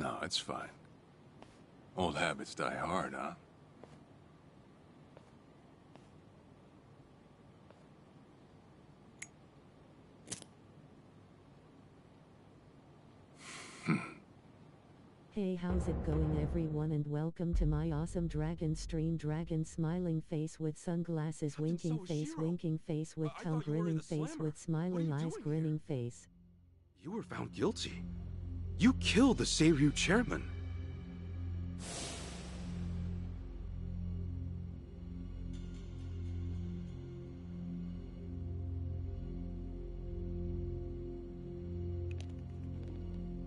No, it's fine. Old habits die hard, huh? Hey, how's it going everyone, and welcome to my awesome dragon stream. Dragon smiling face with sunglasses, winking face with tongue, grinning face with smiling eyes, grinning face. You were found guilty. You killed the Seiryu chairman.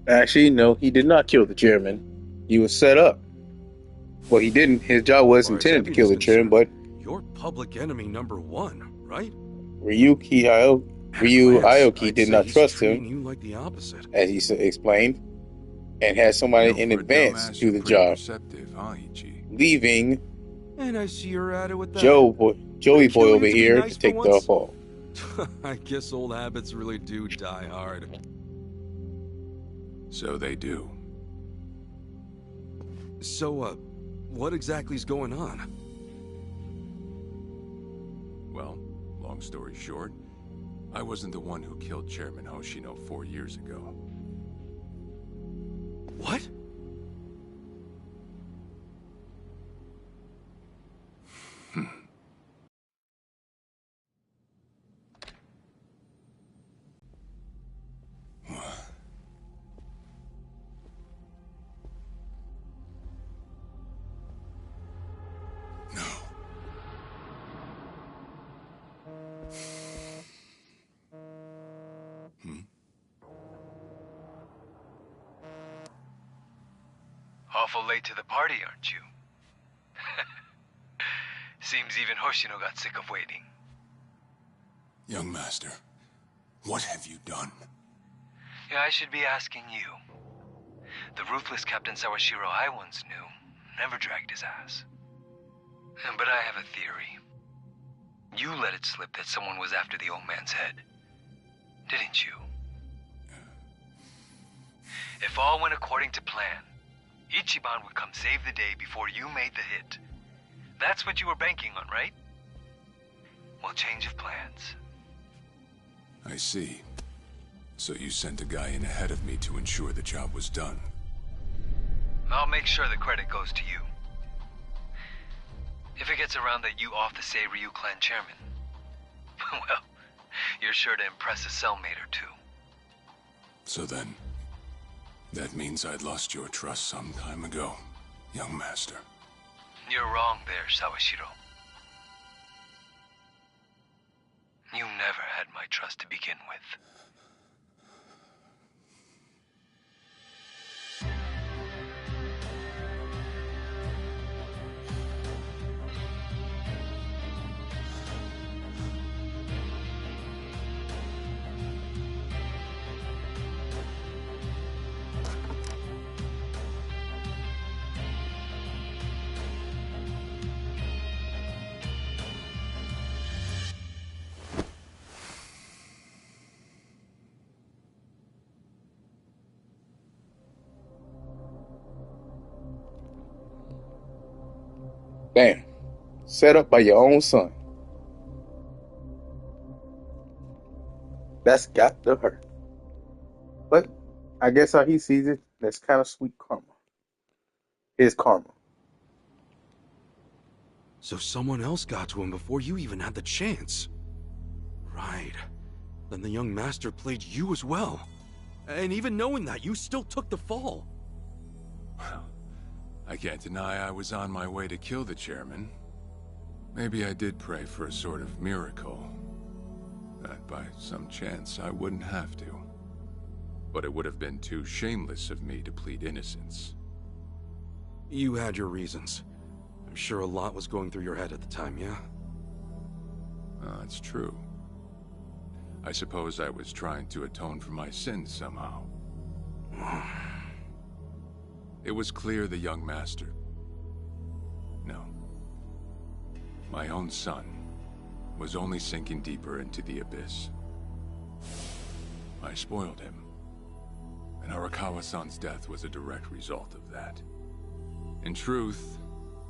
Actually, no, he did not kill the chairman. He was set up. Well, he didn't. His job was intended to kill the chairman, but you're public enemy #1, right? Ryu Aoki did not trust him, you like the opposite. as he explained, and had somebody in advance do the job, leaving And I see you're at it with that. Joey Boy over here to take the fall. I guess old habits really do die hard. So they do. So, what exactly is going on? Well, long story short, I wasn't the one who killed Chairman Hoshino 4 years ago. What? Awful late to the party, aren't you? Seems even Hoshino got sick of waiting. Young master, what have you done? Yeah, I should be asking you. The ruthless Captain Sawashiro I once knew never dragged his ass. But I have a theory. You let it slip that someone was after the old man's head, didn't you? If all went according to plan, Ichiban would come save the day before you made the hit. That's what you were banking on, right? Well, change of plans. I see. So you sent a guy in ahead of me to ensure the job was done. I'll make sure the credit goes to you. If it gets around that you off the Seiryu clan chairman, well, you're sure to impress a cellmate or two. So then, that means I'd lost your trust some time ago, young master. You're wrong there, Sawashiro. You never had my trust to begin with. Damn. Set up by your own son. That's got to hurt. But I guess how he sees it, that's kind of sweet karma. His karma. So someone else got to him before you even had the chance. Right. Then the young master played you as well. And even knowing that, you still took the fall. Well, I can't deny I was on my way to kill the chairman. Maybe I did pray for a sort of miracle. That by some chance I wouldn't have to. But it would have been too shameless of me to plead innocence. You had your reasons. I'm sure a lot was going through your head at the time, yeah? That's true. I suppose I was trying to atone for my sins somehow. It was clear the young master... No. My own son was only sinking deeper into the abyss. I spoiled him. and Arakawa-san's death was a direct result of that. In truth,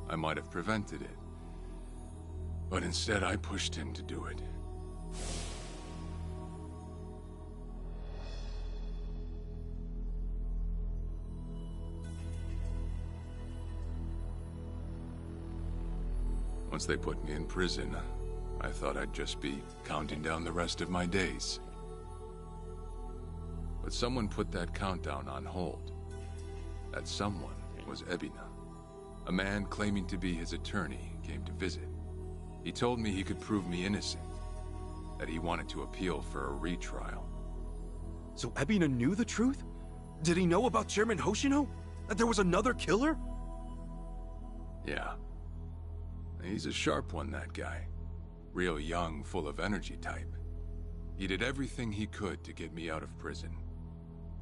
I might have prevented it, but instead I pushed him to do it. Once they put me in prison, I thought I'd just be counting down the rest of my days. But someone put that countdown on hold. That someone was Ebina. A man claiming to be his attorney came to visit. He told me he could prove me innocent, that he wanted to appeal for a retrial. So Ebina knew the truth? Did he know about Chairman Hoshino? That there was another killer? Yeah. He's a sharp one, that guy. Real young, full of energy type. He did everything he could to get me out of prison.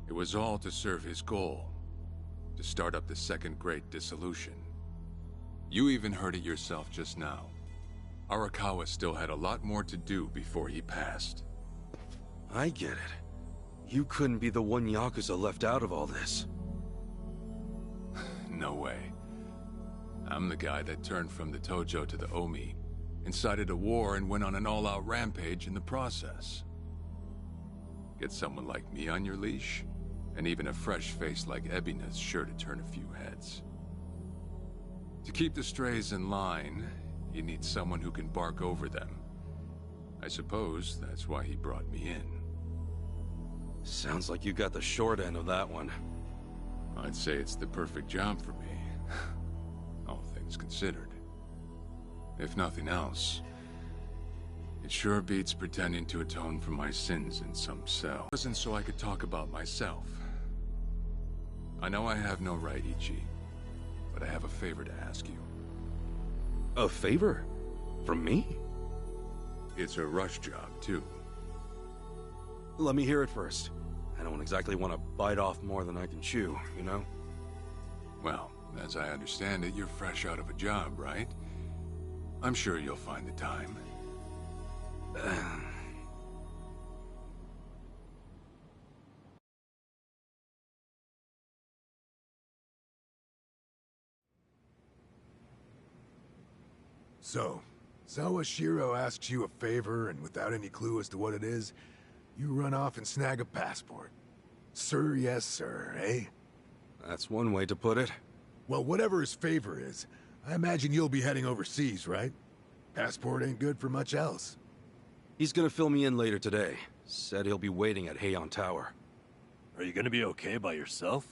It was all to serve his goal, to start up the Second Great Dissolution. You even heard it yourself just now. Arakawa still had a lot more to do before he passed. I get it. You couldn't be the one Yakuza left out of all this. No way. I'm the guy that turned from the Tojo to the Omi, incited a war and went on an all-out rampage in the process. Get someone like me on your leash, and even a fresh face like Ebina's sure to turn a few heads. To keep the strays in line, you need someone who can bark over them. I suppose that's why he brought me in. Sounds like you got the short end of that one. I'd say it's the perfect job for me. All things considered. If nothing else, it sure beats pretending to atone for my sins in some cell. It wasn't so I could talk about myself. I know I have no right, Ichi, but I have a favor to ask you. A favor? From me? It's a rush job, too. Let me hear it first. I don't exactly want to bite off more than I can chew, you know? Well, as I understand it, you're fresh out of a job, right? I'm sure you'll find the time. So, Sawashiro asks you a favor, and without any clue as to what it is, you run off and snag a passport. Sir, yes, sir, eh? That's one way to put it. Well, whatever his favor is, I imagine you'll be heading overseas, right? Passport ain't good for much else. He's gonna fill me in later today. Said he'll be waiting at Heian Tower. Are you gonna be okay by yourself?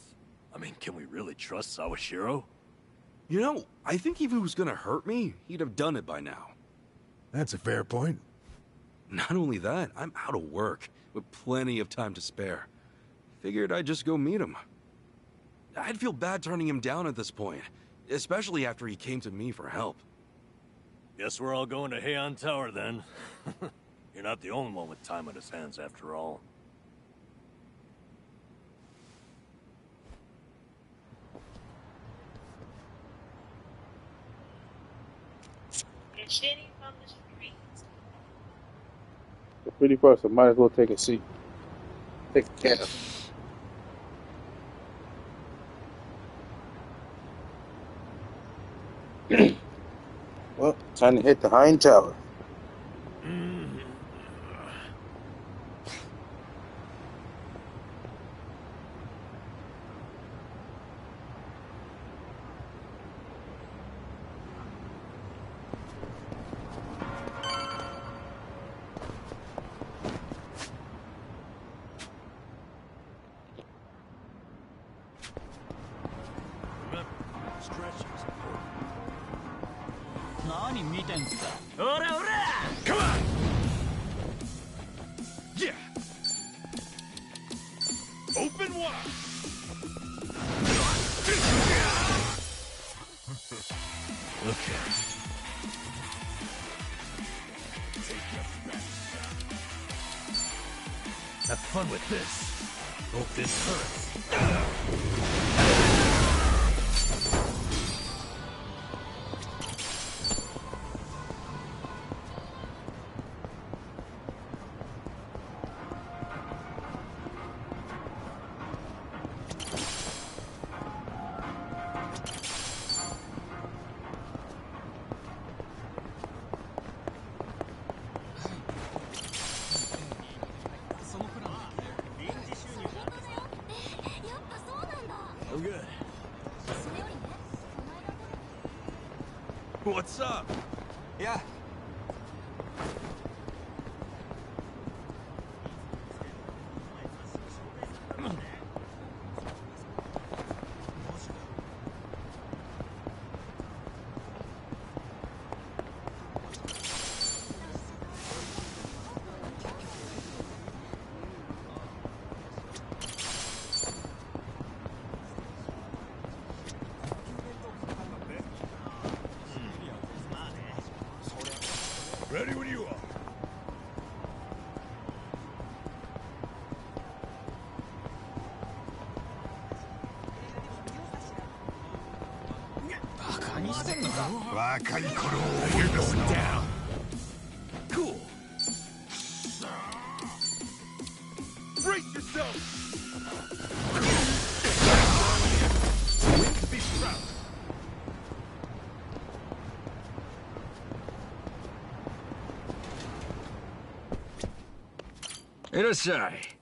I mean, can we really trust Sawashiro? You know, I think if he was gonna hurt me, he'd have done it by now. That's a fair point. Not only that, I'm out of work, with plenty of time to spare. Figured I'd just go meet him. I'd feel bad turning him down at this point, especially after he came to me for help. Guess we're all going to Heian Tower then. You're not the only one with time on his hands after all. You're shitting from the streets. It's pretty far, so might as well take a seat. Take a cab. Well, time to hit the Heian Tower. Remember, stretching is important. Come on! Yeah! Open wide! Okay. Have fun with this. Hope this hurts. What's up? Yeah. Ready when you are. You're going down. Cool. Brace yourself. Be proud. いらっしゃい。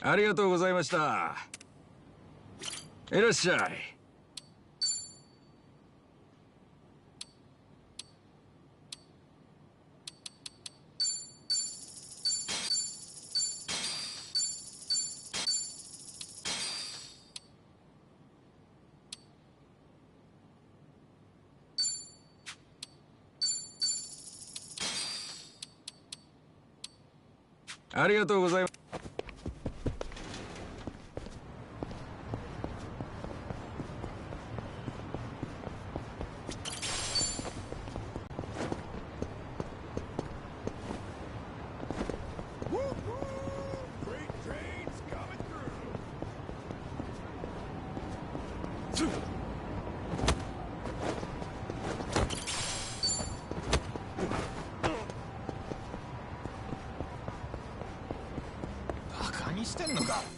ありがとうございました。いらっしゃい。ありがとうございます。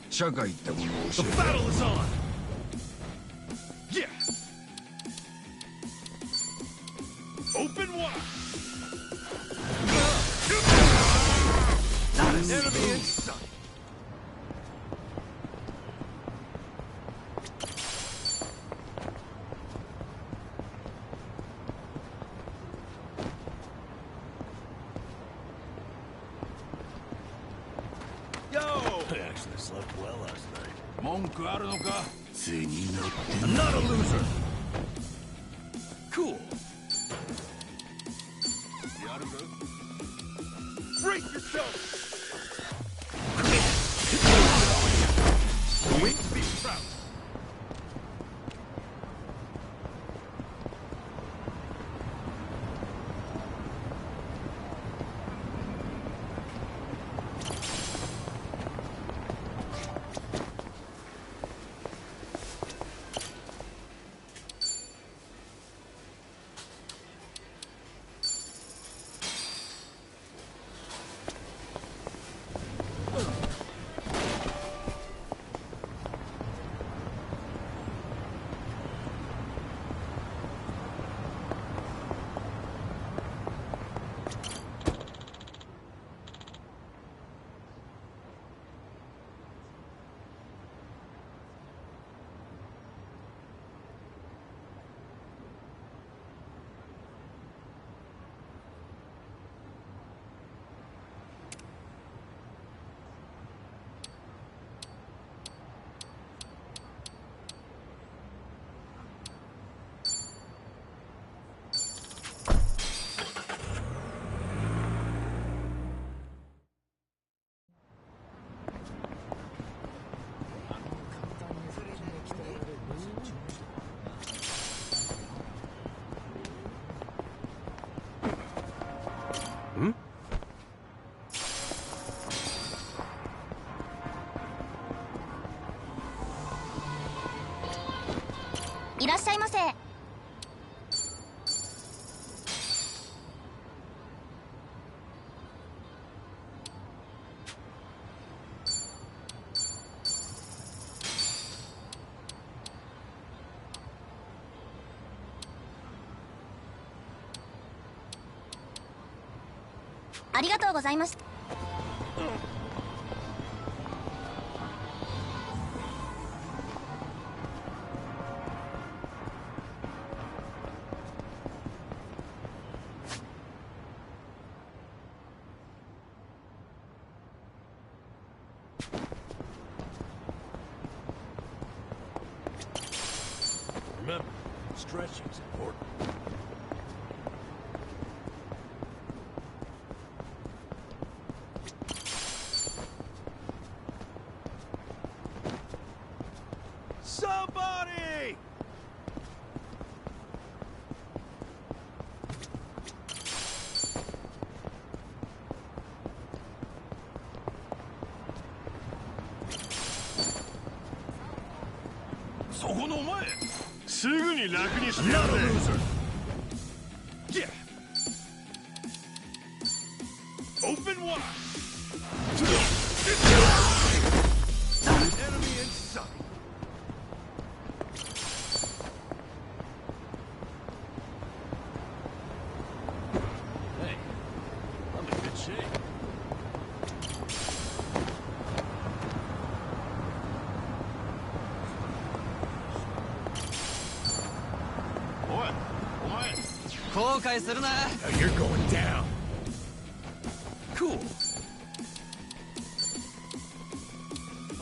社会ってものを教えて。The battle is on. Yeah. Open wide. Not an enemy in sight. Actually slept well last night. 文句あるのか? I'm not a loser. Cool. Brace yourself. Hmm? いらっしゃいませ。ありがとうございました。Remember, stretching's important. Somebody! Not a loser. Yeah. Open wide. Enemy in sight. Hey, I'm in good shape. Now you're going down. Cool.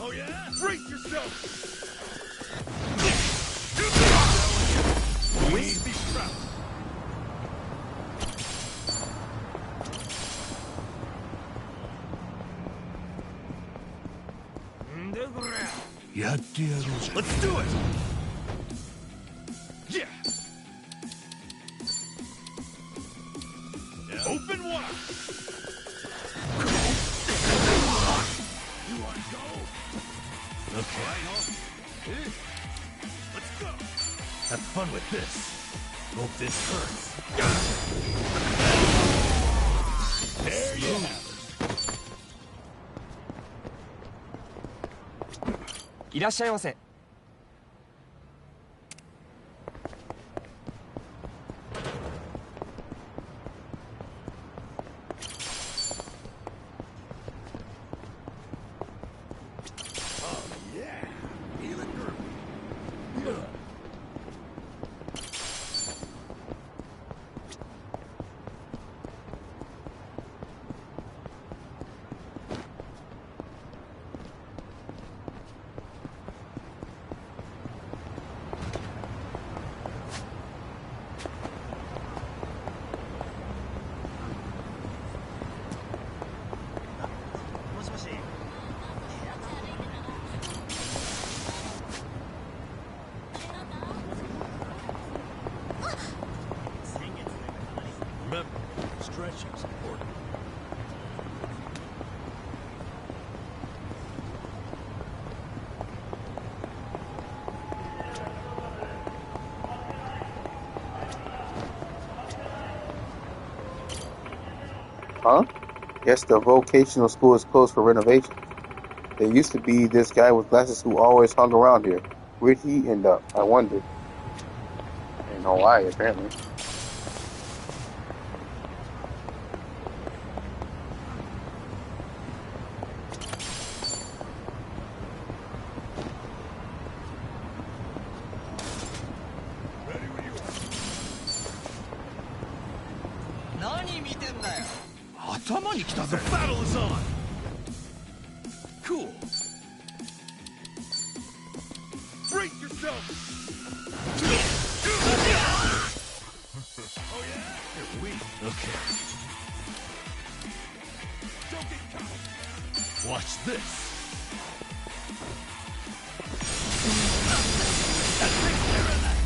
Oh yeah? Brace yourself! We need to be proud. Let's do it! Yeah! Open wide! You want to go? Okay. Let's go! Have fun with this. Hope this hurts. There you have it. いらっしゃいませ。Remember, stretching's important. Huh? Guess the vocational school is closed for renovation. There used to be this guy with glasses who always hung around here. Where'd he end up? I wondered. Ain't no why, apparently. The battle is on! Cool. Brace yourself! Oh yeah? You're weak. Okay. Don't get caught! Watch this! That takes care of that!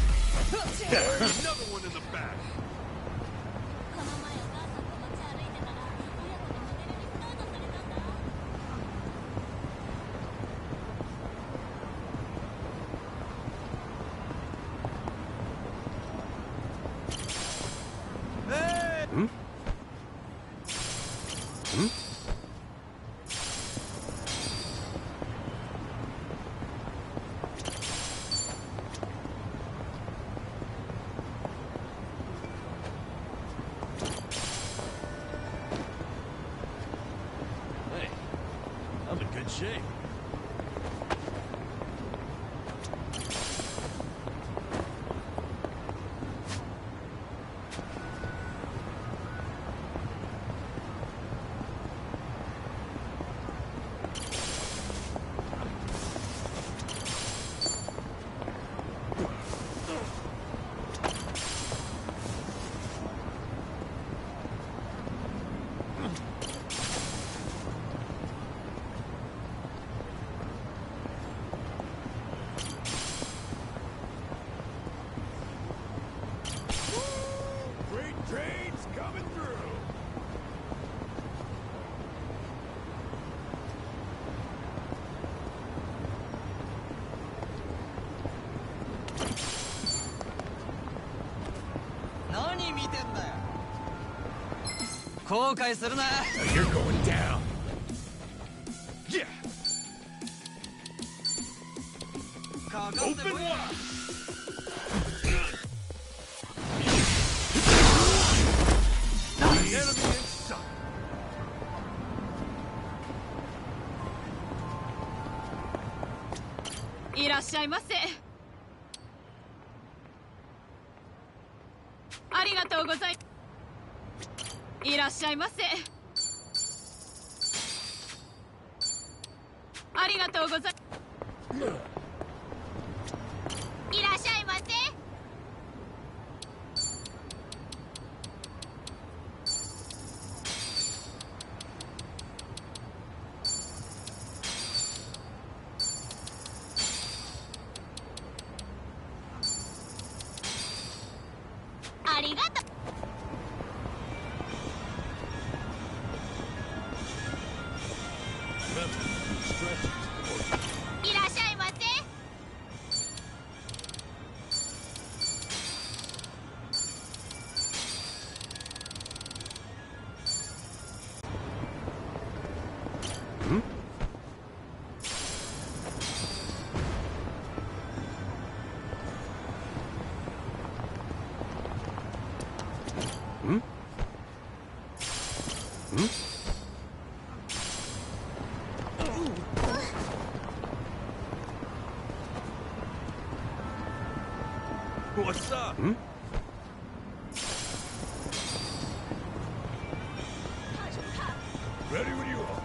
There's another one in the back! You're going down. Yeah. Open wide. Enemy in sight. いらっしゃいませ。ありがとうござい。いらっしゃいませ。ありがとうござい。いらっしゃいませ。ありがとう。いらっしゃいませ。What's up? Ready when you are.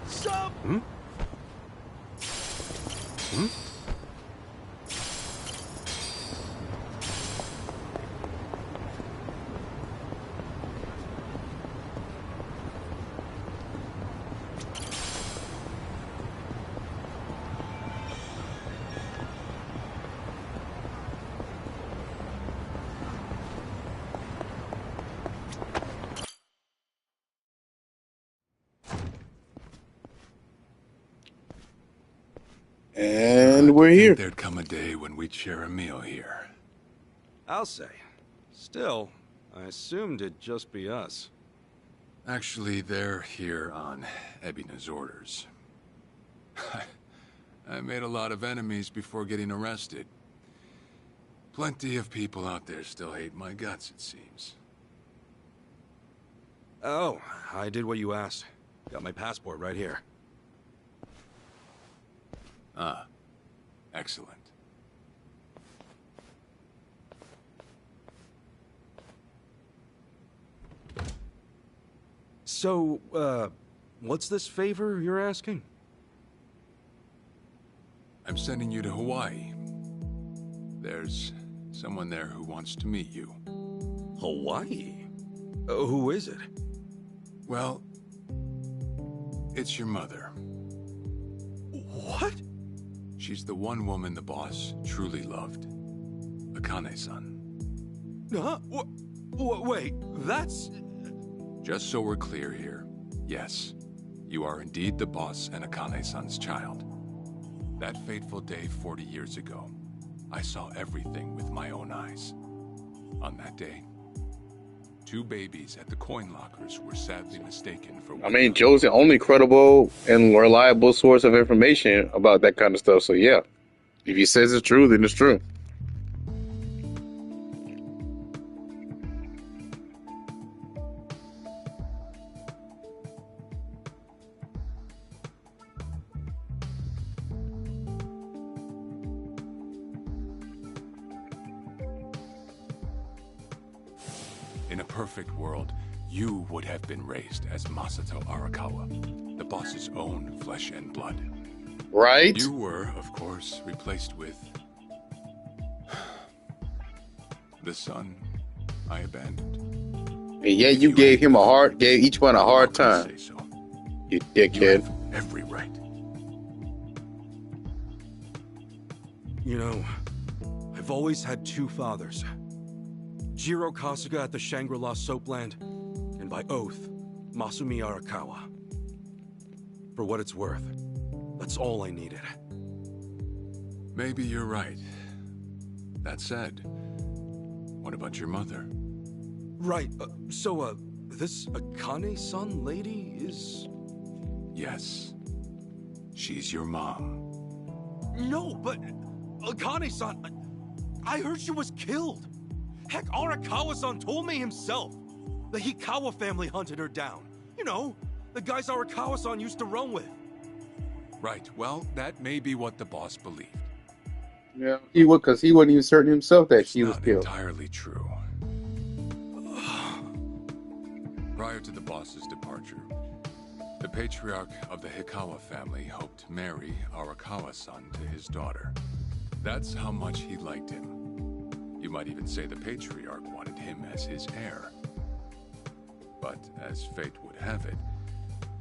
Sup? And we're I think here. there'd come a day when we'd share a meal here. I'll say. Still, I assumed it'd just be us. Actually, they're here on Ebina's orders. I made a lot of enemies before getting arrested. Plenty of people out there still hate my guts, it seems. Oh, I did what you asked. Got my passport right here. Ah, excellent. So, what's this favor you're asking? I'm sending you to Hawaii. There's someone there who wants to meet you. Hawaii? Who is it? Well, it's your mother. What? She's the one woman the boss truly loved. Akane-san. Huh? Wait, that's... Just so we're clear here, yes, you are indeed the boss and Akane-san's child. That fateful day 40 years ago, I saw everything with my own eyes. On that day, 2 babies at the coin lockers were sadly mistaken for... I mean, Joe's the only credible and reliable source of information about that kind of stuff. So yeah, if he says it's true, then it's true. In a perfect world, you would have been raised as Masato Arakawa, the boss's own flesh and blood. Right? You were, of course, replaced with... the son I abandoned. And yeah, you gave him gave each one a hard time. Say so. You You dickhead. have every right. You know, I've always had 2 fathers. Jiro Kasuga at the Shangri-La Soapland, and by oath, Masumi Arakawa. For what it's worth, That's all I needed. Maybe you're right. That said, what about your mother? Right, this Akane-san lady is... Yes. She's your mom. No, but Akane-san... I heard she was killed. Heck, Arakawa-san told me himself. The Hikawa family hunted her down. You know, the guys Arakawa-san used to run with. Right, well, that may be what the boss believed. Yeah, he would, because he wasn't even certain himself that she was killed. Not entirely true. Prior to the boss's departure, the patriarch of the Hikawa family hoped to marry Arakawa-san to his daughter. That's how much he liked him. You might even say the patriarch wanted him as his heir. But as fate would have it,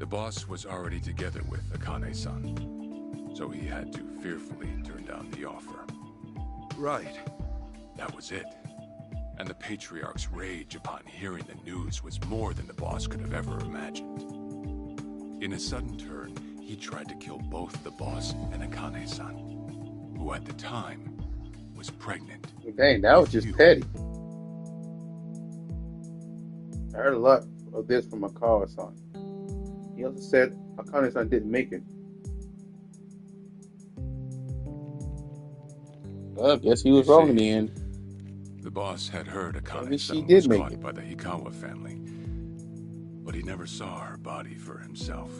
the boss was already together with Akane-san, so he had to fearfully turn down the offer. Right. That was it. And the patriarch's rage upon hearing the news was more than the boss could have ever imagined. In a sudden turn, he tried to kill both the boss and Akane-san, who at the time was pregnant. Dang, that was just petty. I heard a lot of this from Akawa-san. He also said Akane-san didn't make it. Well, I guess he was wrong in the end. The boss had heard Akane-san did was make caught it. by the Hikawa family, but he never saw her body for himself.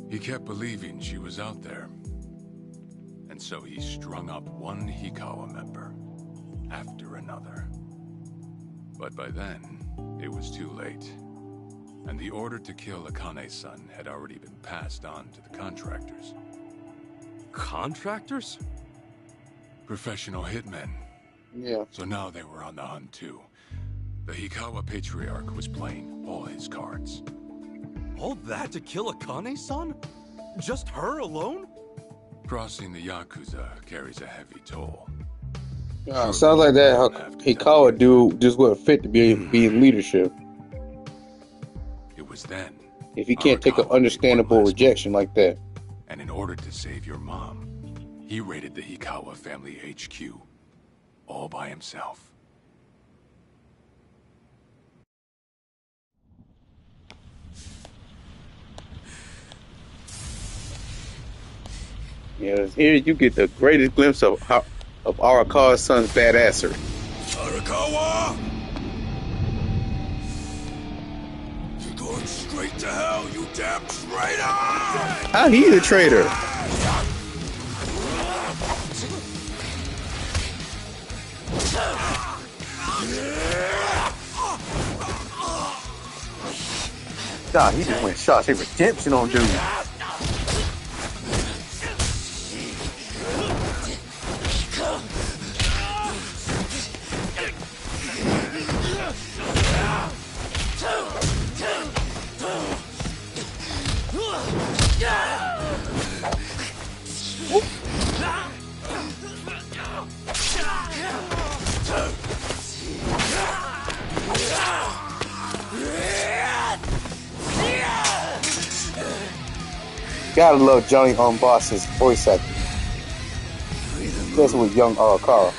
He kept believing she was out there, and so he strung up one Hikawa member after another. But by then, it was too late, and the order to kill Akane-san had already been passed on to the contractors. Contractors? Professional hitmen. Yeah. So now they were on the hunt too. The Hikawa patriarch was playing all his cards. All that to kill Akane-san? Just her alone? Crossing the Yakuza carries a heavy toll. Sounds like that Hikawa dude just wasn't fit to be in leadership. It was then. If he can't take an understandable rejection like that. And in order to save your mom, he raided the Hikawa family HQ. All by himself. Yeah, here you get the greatest glimpse of Arakawa's son's badassery. Arakawa! You're going straight to hell, you damn traitor! How he the traitor? God, he just went shots. Hey, redemption on dude. Gotta love Johnny Boss's voice acting. Especially with young Arakawa.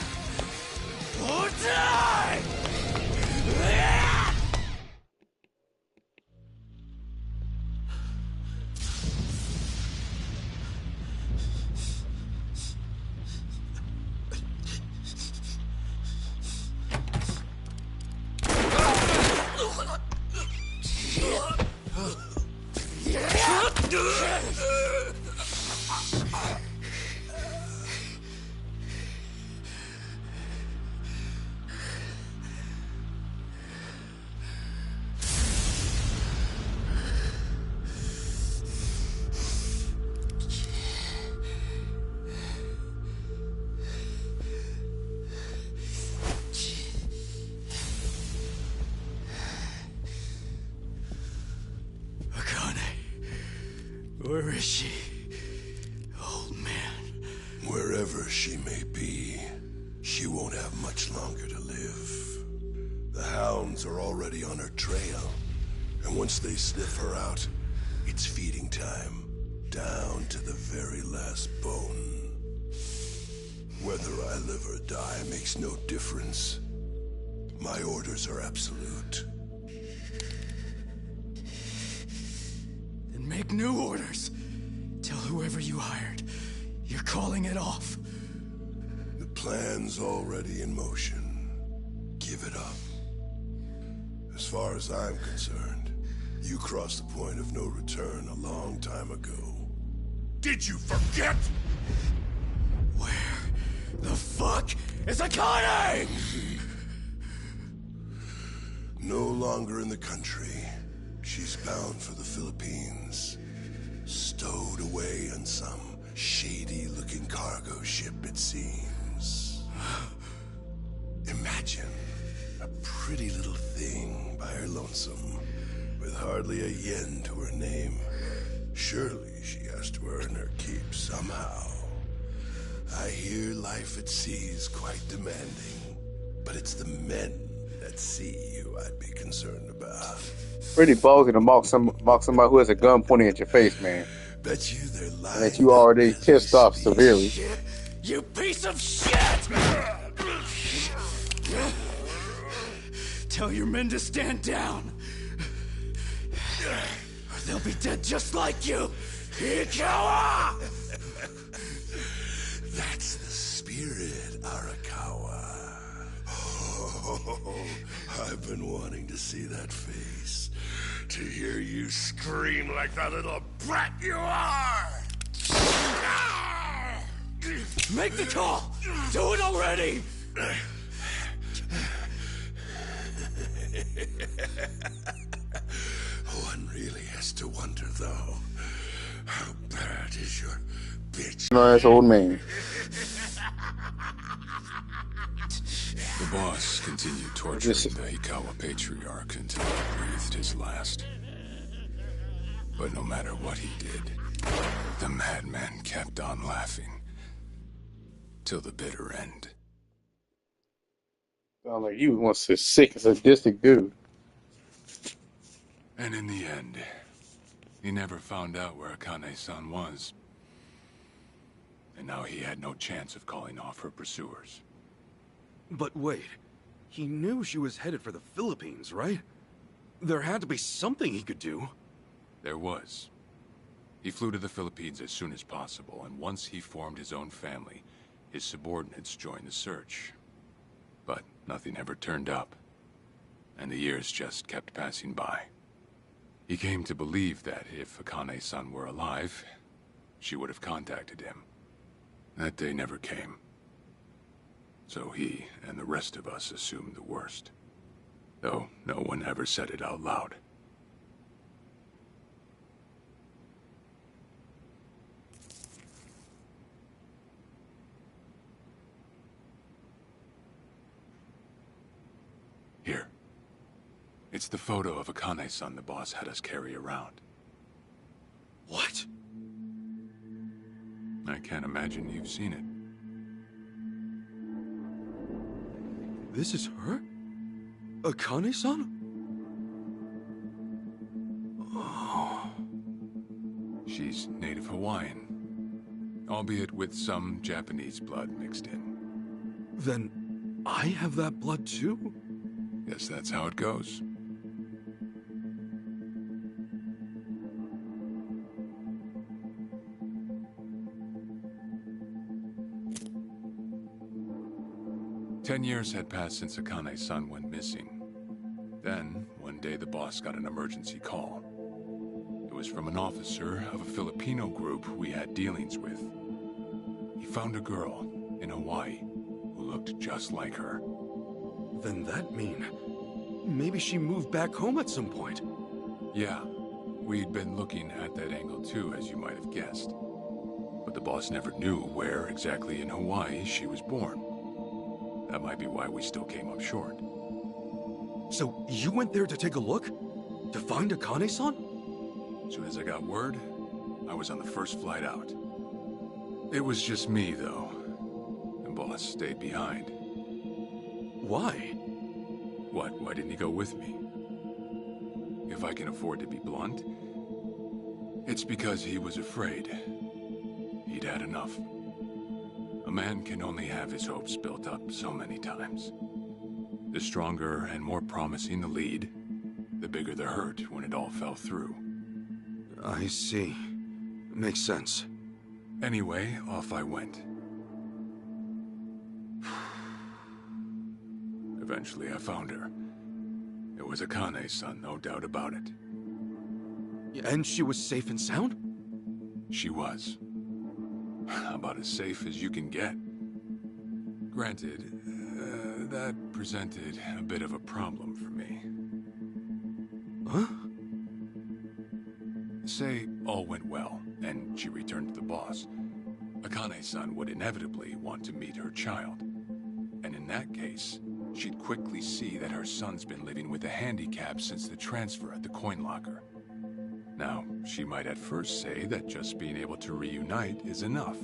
Where is she? Old man. Wherever she may be, she won't have much longer to live. The hounds are already on her trail, and once they sniff her out, it's feeding time. Down to last bone. Whether I live or die makes no difference. My orders are absolute. Then make new orders. Tell whoever you hired, you're calling it off. The plan's already in motion. Give it up. As far as I'm concerned, you crossed the point of no return a long time ago. Did you forget? Where the fuck is Akane? No longer in the country. She's bound for the Philippines. Stowed away on some shady-looking cargo ship, it seems. Imagine a pretty little thing by her lonesome, with hardly a yen to her name. Surely she has to earn her keep somehow. I hear life at sea is quite demanding, but it's the men at sea who I'd be concerned about. Pretty ballsy to mock somebody who has a gun pointing at your face, man. Bet you they're lying. And that you already pissed off severely. Shit, you piece of shit! Tell your men to stand down. Or they'll be dead just like you. Ikawa! That's the spirit, Arakawa. Oh, I've been wanting to see that face. To hear you scream like the little brat you are! Make the call! Do it already! One really has to wonder, though, how bad is your bitch? Nice old man. The boss continued torturing the Hikawa patriarch until he breathed his last. But no matter what he did, the madman kept on laughing. Till the bitter end. Sounds like you was a sick, sadistic dude. And in the end, he never found out where Akane-san was. And now he had no chance of calling off her pursuers. But wait, he knew she was headed for the Philippines, right? There had to be something he could do. There was. He flew to the Philippines as soon as possible, and once he formed his own family, his subordinates joined the search. But nothing ever turned up, and the years just kept passing by. He came to believe that if Akane-san were alive, she would have contacted him. That day never came. So he and the rest of us assumed the worst. Though no one ever said it out loud. Here. It's the photo of Akane-san the boss had us carry around. What? I can't imagine you've seen it. This is her? Akane-san? Oh. She's native Hawaiian. Albeit with some Japanese blood mixed in. Then I have that blood too? Guess that's how it goes. Ten years had passed since Akane-san went missing. Then, one day the boss got an emergency call. It was from an officer of a Filipino group we had dealings with. He found a girl in Hawaii who looked just like her. Then that mean maybe she moved back home at some point. Yeah, we'd been looking at that angle too, as you might have guessed. But the boss never knew where exactly in Hawaii she was born. That might be why we still came up short. So you went there to take a look? To find Akane-san? As soon as I got word, I was on the first flight out. It was just me, though. The boss stayed behind. Why? What? Why didn't he go with me? If I can afford to be blunt, it's because he was afraid. He'd had enough. A man can only have his hopes built up so many times. The stronger and more promising the lead, the bigger the hurt when it all fell through. I see. Makes sense. Anyway, off I went. Eventually I found her. It was Akane's son, no doubt about it. And she was safe and sound? She was. About as safe as you can get. Granted, that presented a bit of a problem for me. Huh? Say all went well, and she returned to the boss. Akane's son would inevitably want to meet her child. And in that case, she'd quickly see that her son's been living with a handicap since the transfer at the coin locker. Now, she might at first say that just being able to reunite is enough.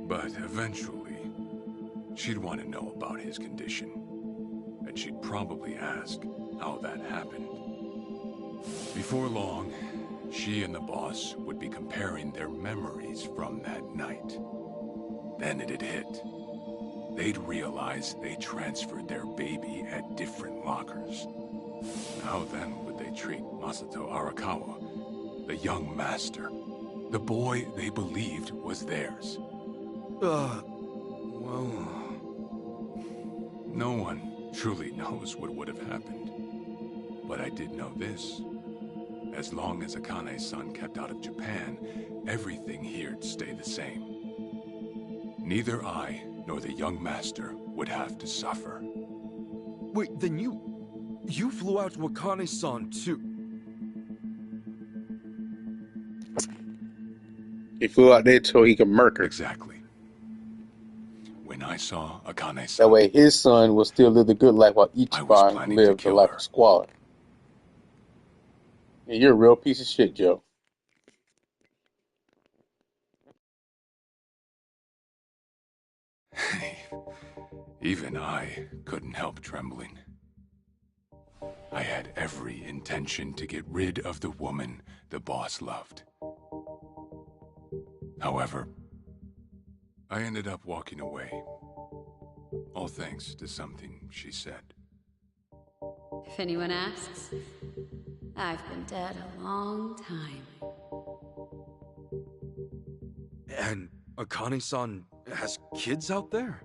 But eventually, she'd want to know about his condition. And she'd probably ask how that happened. Before long, she and the boss would be comparing their memories from that night. Then it'd hit. They'd realize they transferred their baby at different lockers. How then would they treat Masato Arakawa, the young master, the boy they believed was theirs? Well... No one truly knows what would have happened. But I did know this. As long as Akane's son kept out of Japan, everything here'd stay the same. Neither I nor the young master would have to suffer. Wait, then you flew out to Akane-san too? He flew out there so he could murk her. Exactly. When I saw Akane's That son, way his son will still live the good life while Ichiban lived the life of squalor. Yeah, you're a real piece of shit, Joe. even I couldn't help trembling. I had every intention to get rid of the woman the boss loved. However, I ended up walking away, all thanks to something she said. If anyone asks, I've been dead a long time. And Akane-san has kids out there?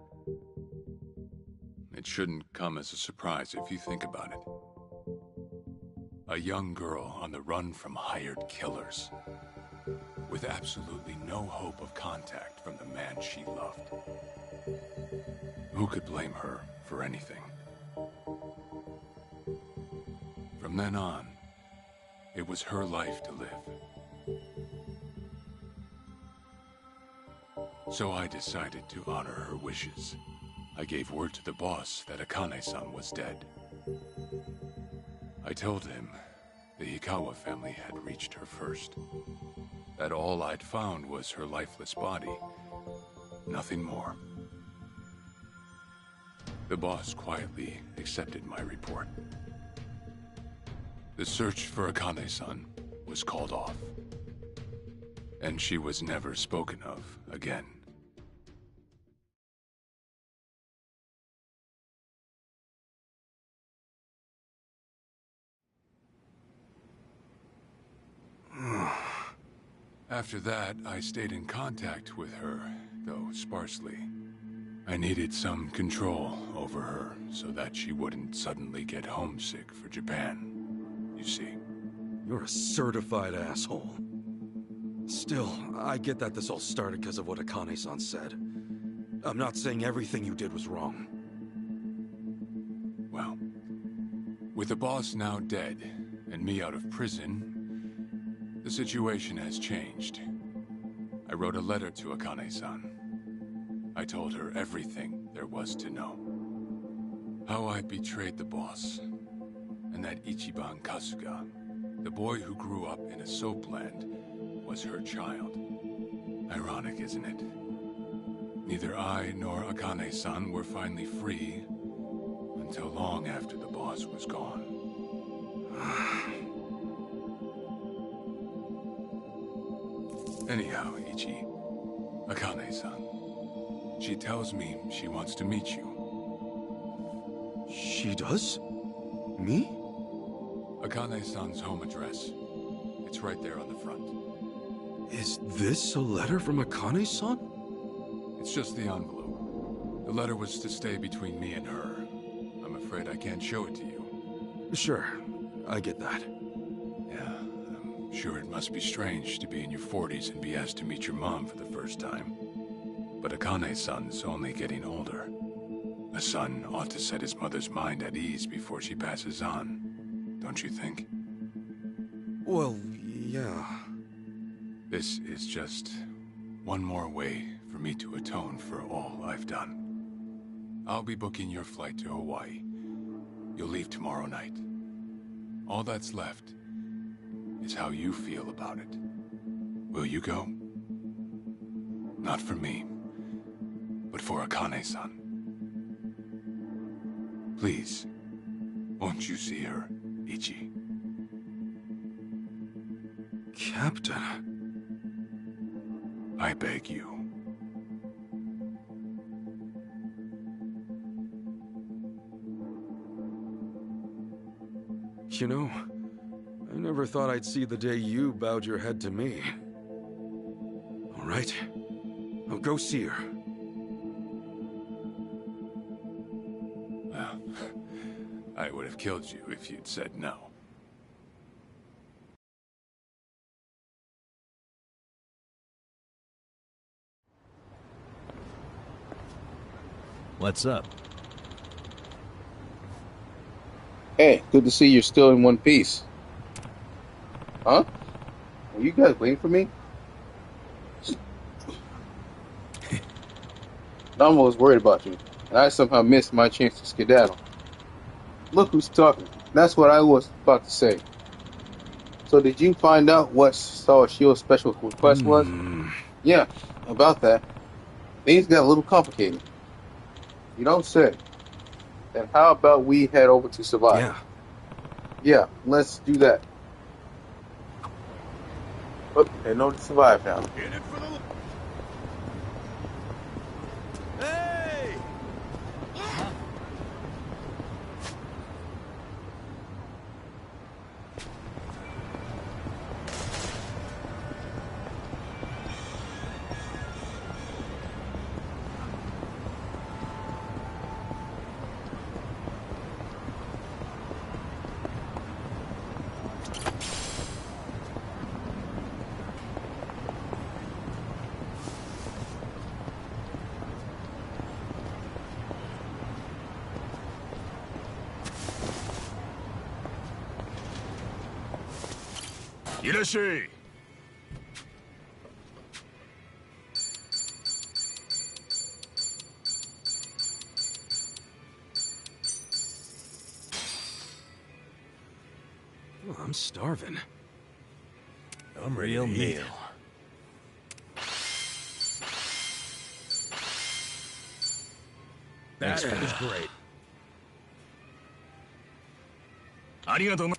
It shouldn't come as a surprise if you think about it. A young girl on the run from hired killers, with absolutely no hope of contact from the man she loved. Who could blame her for anything? From then on, it was her life to live. So I decided to honor her wishes. I gave word to the boss that Akane-san was dead. I told him the Hikawa family had reached her first. That all I'd found was her lifeless body. Nothing more. The boss quietly accepted my report. The search for Akane-san was called off. And she was never spoken of again. After that, I stayed in contact with her, though sparsely. I needed some control over her so that she wouldn't suddenly get homesick for Japan, you see. You're a certified asshole. Still, I get that this all started because of what Akane-san said. I'm not saying everything you did was wrong. Well, with the boss now dead and me out of prison, the situation has changed. I wrote a letter to Akane-san. I told her everything there was to know. How I betrayed the boss, and that Ichiban Kasuga, the boy who grew up in a soapland, was her child. Ironic, isn't it? Neither I nor Akane-san were finally free until long after the boss was gone. Anyhow, Ichi, Akane-san. She tells me she wants to meet you. She does? Me? Akane-san's home address. It's right there on the front. Is this a letter from Akane-san? It's just the envelope. The letter was to stay between me and her. I'm afraid I can't show it to you. Sure, I get that. Yeah, I'm sure it must be strange to be in your 40s and be asked to meet your mom for the first time. But Akane-san's only getting older. A son ought to set his mother's mind at ease before she passes on. Don't you think? Well, yeah. This is just one more way for me to atone for all I've done. I'll be booking your flight to Hawaii. You'll leave tomorrow night. All that's left is how you feel about it. Will you go? Not for me, but for Akane-san. Please, won't you see her, Ichi? Captain. I beg you. You know, I never thought I'd see the day you bowed your head to me. All right, I'll go see her. Well, I would have killed you if you'd said no. What's up? Hey, good to see you're still in one piece. Huh? Are you guys waiting for me? Dama was worried about you, and I somehow missed my chance to skedaddle. Look who's talking. That's what I was about to say. So did you find out what Sawashio's special request was? Yeah, about that. Things got a little complicated. You don't say. Then how about we head over to Survive? Yeah. Yeah, let's do that. Oh, heading over to Survive now. In it for the... Hey! Irashii! Oh, I'm starving. I'm ready to eat. That is great. Arigatou.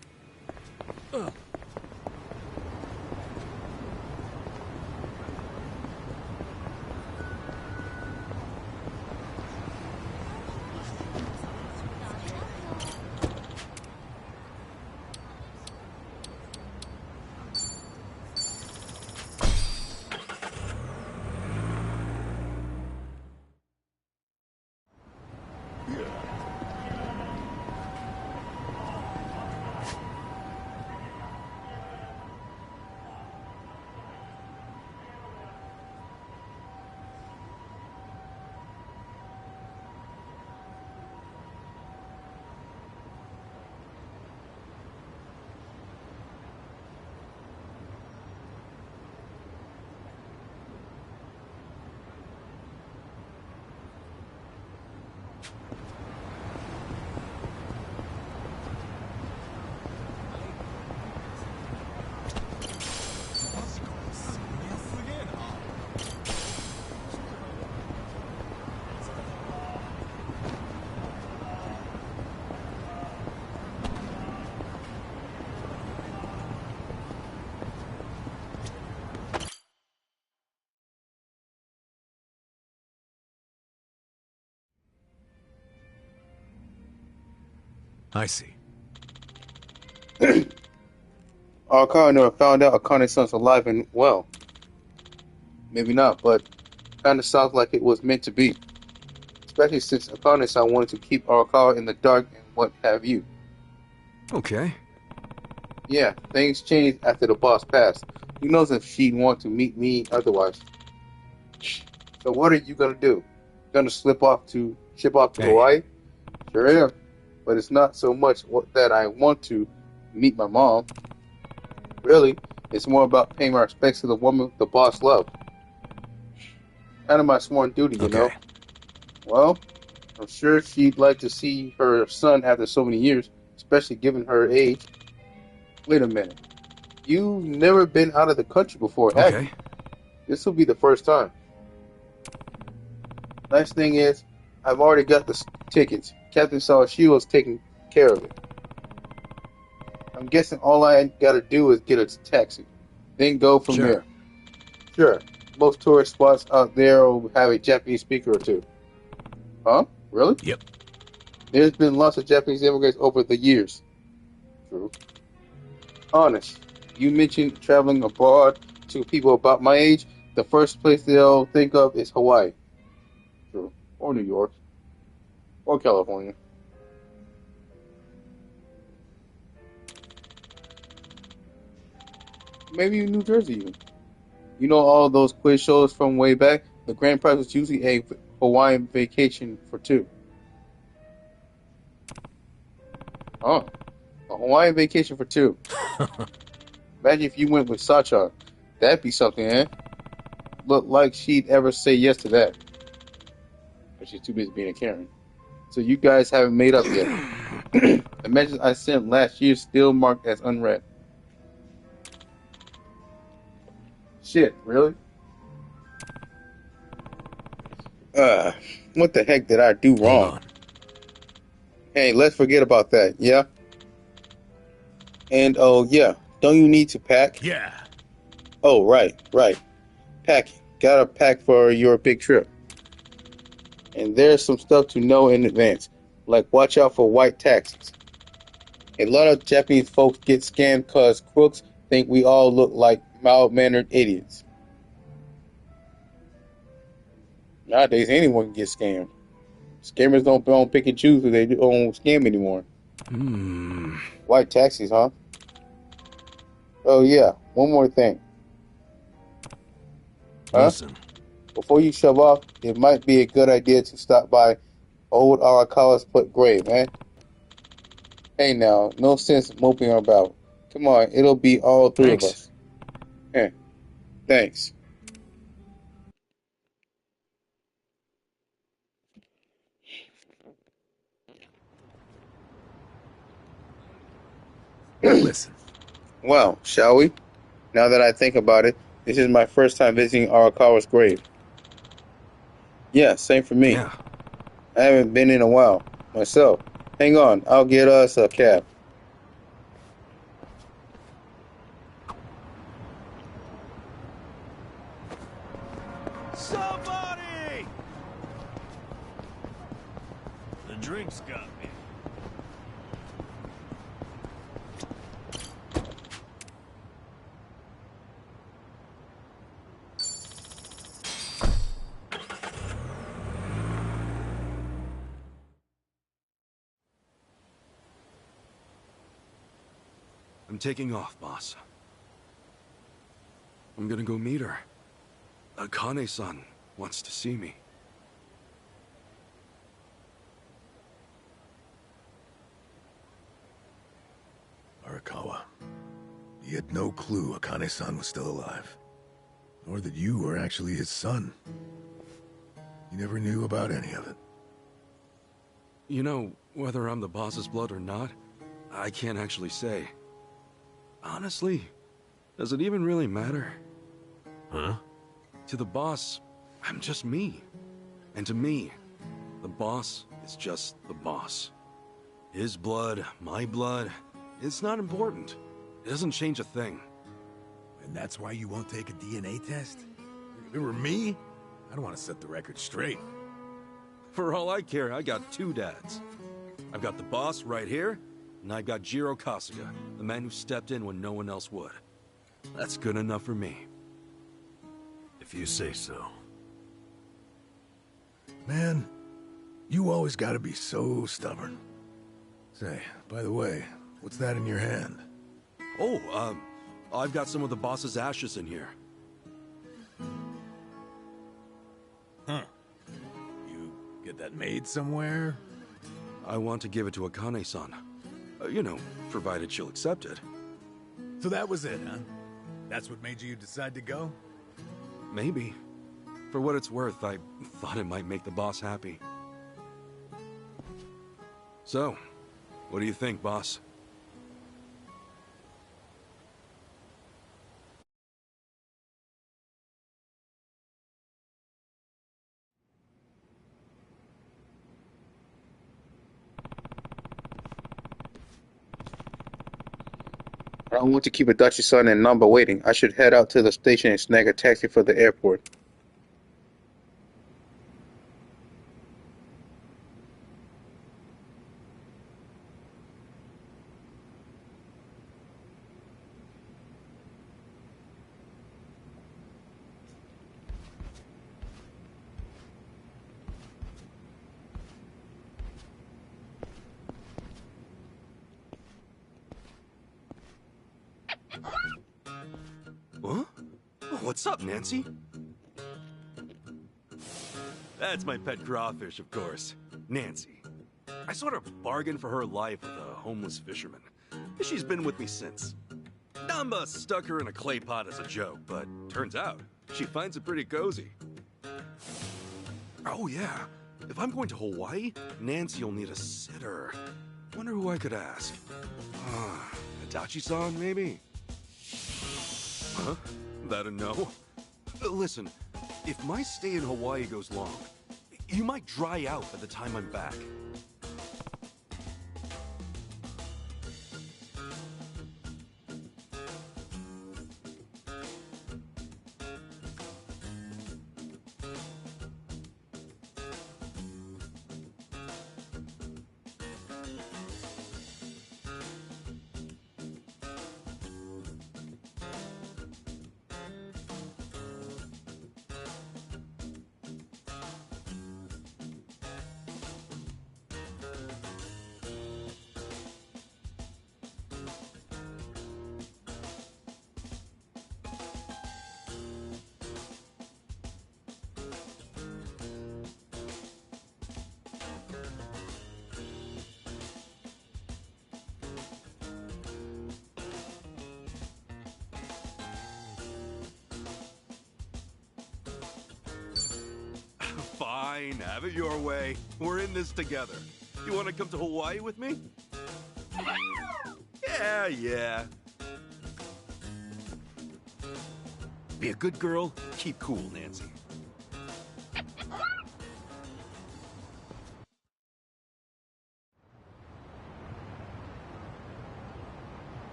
I see. Arakawa never found out Akane's son's alive and well. Maybe not, but kinda sounds like it was meant to be. Especially since Akane-san wanted to keep Arakawa in the dark and what have you. Okay. Yeah, things changed after the boss passed. Who knows if she'd want to meet me otherwise. So what are you gonna do? Gonna ship off to Hawaii? Sure am. But it's not so much that I want to meet my mom. Really, it's more about paying my respects to the woman the boss loved. Kind of my sworn duty, you know. Well, I'm sure she'd like to see her son after so many years, especially given her age. Wait a minute. You've never been out of the country before, have you? This will be the first time. Nice thing is, I've already got the tickets. Captain Sawashiro's taking care of it. I'm guessing all I gotta do is get a taxi, then go from there. Sure. Most tourist spots out there will have a Japanese speaker or two. Huh? Really? Yep. There's been lots of Japanese immigrants over the years. True. Honest, you mentioned traveling abroad to people about my age. The first place they'll think of is Hawaii. True. Or New York. Or California. Maybe New Jersey even. You know all those quiz shows from way back? The grand prize was usually a Hawaiian vacation for two. Oh, a Hawaiian vacation for two. Imagine if you went with Sacha. That'd be something, eh? Look like she'd ever say yes to that. But she's too busy being a Karen. So you guys haven't made up yet. Imagine I sent last year's still marked as unread. Shit, really? What the heck did I do wrong? Hey, let's forget about that, yeah? And, oh, yeah, don't you need to pack? Yeah. Oh, right. Packing. Gotta pack for your big trip. And there's some stuff to know in advance, like watch out for white taxis. A lot of Japanese folks get scammed because crooks think we all look like mild-mannered idiots. Nowadays, anyone can get scammed. Scammers don't pick and choose who they don't scam anymore. White taxis, huh? Oh, yeah. One more thing. Huh? Listen. Before you shove off, it might be a good idea to stop by old Arakawa's grave, man. Hey now, no sense moping about. Come on, it'll be all three of us. Thanks. Listen. Well, shall we? Now that I think about it, this is my first time visiting Arakawa's grave. Yeah, same for me. Yeah. I haven't been in a while, myself. Hang on, I'll get us a cab. Somebody! The drinks got me. I'm taking off, boss. I'm gonna go meet her. Akane-san wants to see me. Arakawa, he had no clue Akane-san was still alive. Nor that you were actually his son. He never knew about any of it. You know, whether I'm the boss's blood or not, I can't actually say. Honestly, does it even really matter? Huh? To the boss, I'm just me. And to me, the boss is just the boss. His blood, my blood, it's not important. It doesn't change a thing. And that's why you won't take a DNA test? If it were me, I'd want to set the record straight. For all I care, I got two dads. I've got the boss right here, and I've got Jiro Kasuga, the man who stepped in when no one else would. That's good enough for me. If you say so. Man, you always gotta be so stubborn. Say, by the way, what's that in your hand? Oh, I've got some of the boss's ashes in here. Huh. You get that made somewhere? I want to give it to Akane-san. You know, provided she'll accept it. So that was it, huh? That's what made you decide to go? Maybe. For what it's worth, I thought it might make the boss happy. So, what do you think, boss? I don't want to keep Adachi-san and Namba waiting. I should head out to the station and snag a taxi for the airport. Huh? What's up, Nancy? That's my pet crawfish, of course. Nancy. I sort of bargained for her life with a homeless fisherman. She's been with me since. Namba stuck her in a clay pot as a joke, but turns out she finds it pretty cozy. Oh yeah, if I'm going to Hawaii, Nancy'll need a sitter. Wonder who I could ask. Adachi-san, maybe? Huh? That a no? Listen, if my stay in Hawaii goes long, you might dry out by the time I'm back. Fine, have it your way. We're in this together. You want to come to Hawaii with me? Yeah. Be a good girl, keep cool, Nancy.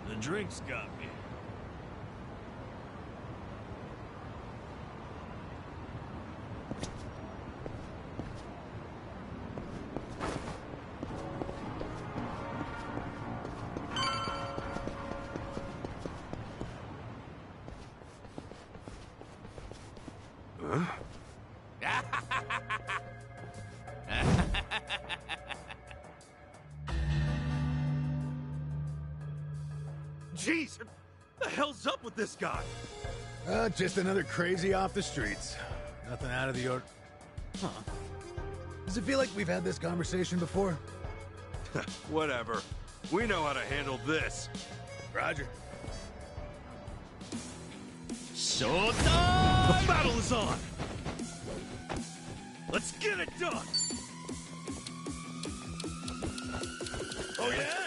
The drinks got me. Jeez, what the hell's up with this guy? Just another crazy off the streets. Nothing out of the ordinary. Huh. Does it feel like we've had this conversation before? Whatever. We know how to handle this. Roger. Showtime! The battle is on! Let's get it done! Oh yeah?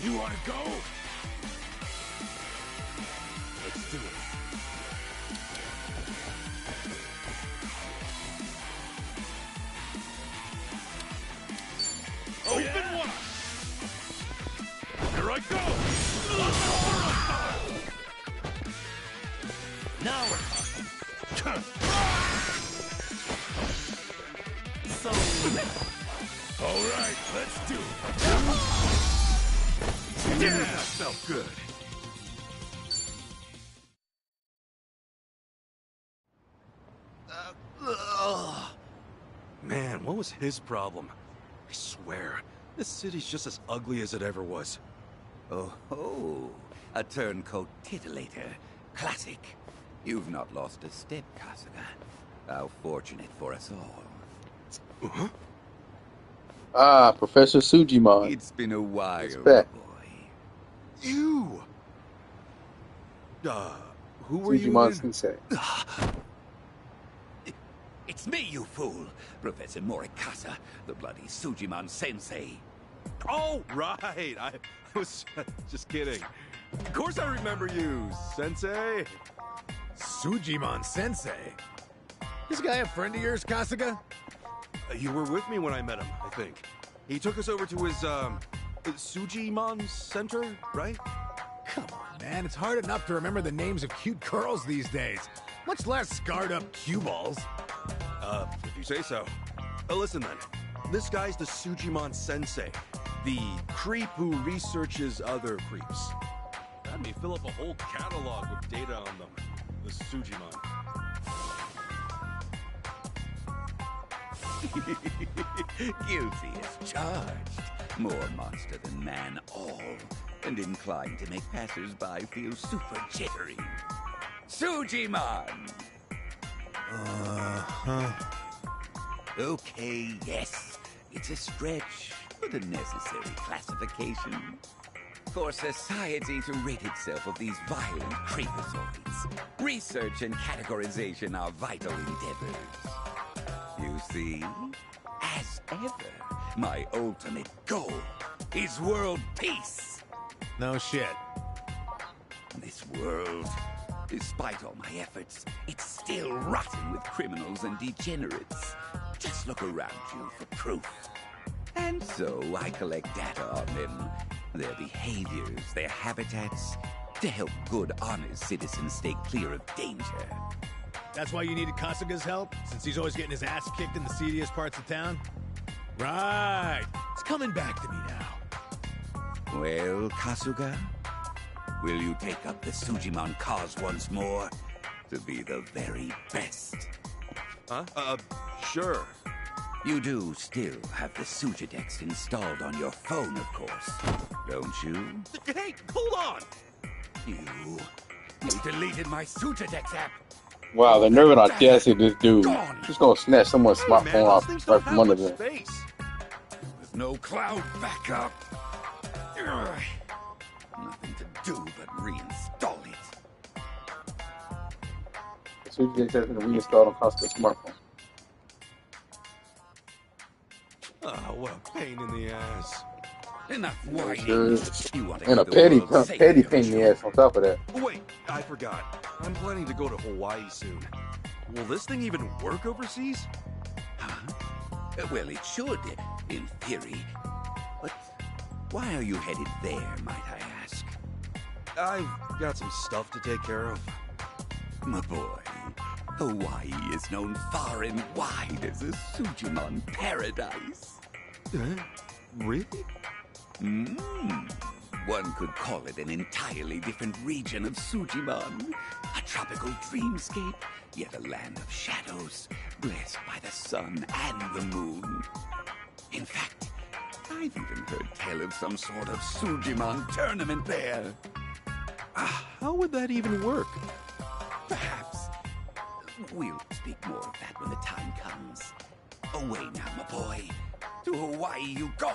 You wanna go? Let's do it. Open wide! All right, let's do it. Yeah, that felt good. Man, what was his problem? I swear, this city's just as ugly as it ever was. Oh ho! A turncoat titillator. Classic. You've not lost a step, Kasuga. How fortunate for us all. Uh-huh. Ah, Professor Sujimon. It's been a while, Respect. boy. You! Who were you Sujimon again? Sensei. It's me, you fool! Professor Morikasa, the bloody Sujimon Sensei. Oh, right! I was just kidding. Of course I remember you, Sensei! Sujimon Sensei? This guy a friend of yours, Kasuga? You were with me when I met him, I think. He took us over to his, Sujimon Center, right? Come on, man. It's hard enough to remember the names of cute girls these days. Much less scarred-up cue balls. If you say so. Listen then. This guy's the Sujimon Sensei. The creep who researches other creeps. Had me fill up a whole catalog with data on them. The Sujimon. Guilty as charged. More monster than man all. And inclined to make passers-by feel super jittery. Sujimon! Okay, yes. It's a stretch, but a necessary classification. For society to rid itself of these violent creepazoids, research and categorization are vital endeavors. You see, as ever, my ultimate goal is world peace. No shit. This world, despite all my efforts, it's still rotten with criminals and degenerates. Just look around you for proof. And so I collect data on them, their behaviors, their habitats, to help good, honest citizens stay clear of danger. That's why you needed Kasuga's help? Since he's always getting his ass kicked in the seediest parts of town? Right. It's coming back to me now. Well, Kasuga, will you take up the Sujimon cause once more to be the very best? Huh? Sure. You do still have the Sujidex installed on your phone, of course, don't you? Hey, hold on! You deleted my Sujidex app. Wow, the nerve and audacity of this dude. Just gonna snatch someone's smartphone off right from under them. With no cloud backup. Nothing to do but reinstall it. Sujimon has been reinstalled on Kasuga's smartphone. Oh, what a pain in the ass. Enough whining. You want to And a petty pain in the ass on top of that. Wait, I forgot. I'm planning to go to Hawaii soon. Will this thing even work overseas? Huh? Well, it should, in theory. But why are you headed there, might I ask? I've got some stuff to take care of. My boy, Hawaii is known far and wide as a Sujimon paradise. Really? One could call it an entirely different region of Sujimon. A tropical dreamscape, yet a land of shadows, blessed by the sun and the moon. In fact, I've even heard tell of some sort of Sujimon tournament there. How would that even work? Perhaps. We'll speak more of that when the time comes. Away now, my boy. To Hawaii you go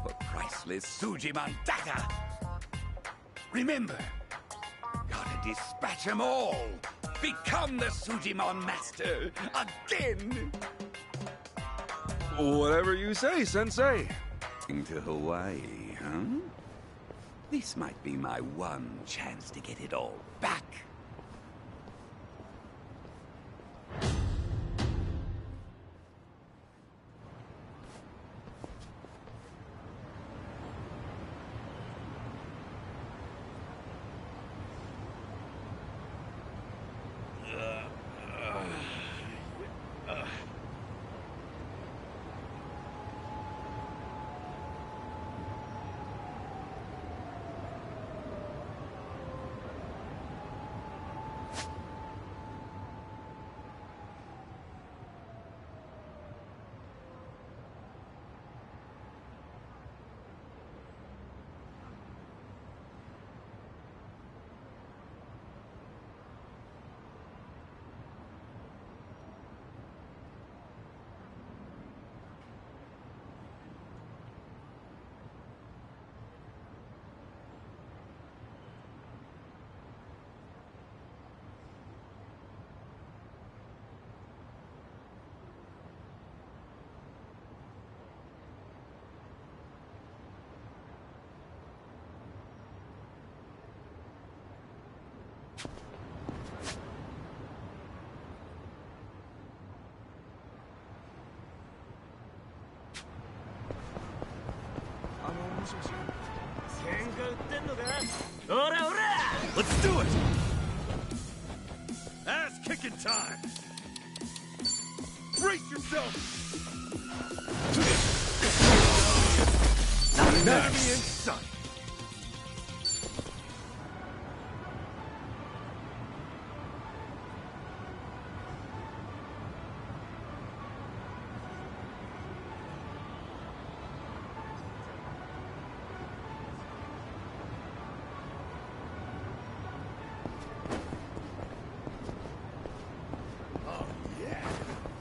for priceless Sujimon data. Remember, gotta dispatch them all. Become the Sujimon master again. Whatever you say, Sensei. To Hawaii, huh? This might be my one chance to get it all back. Let's do it! Ass kicking time! Brace yourself! Enemy in sight!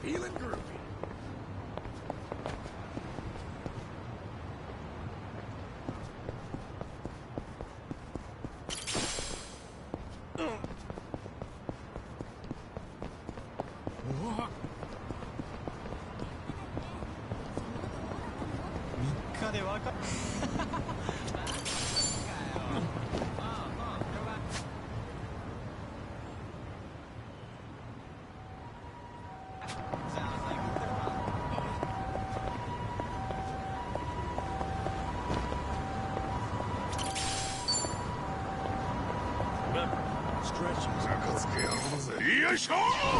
Feeling groovy.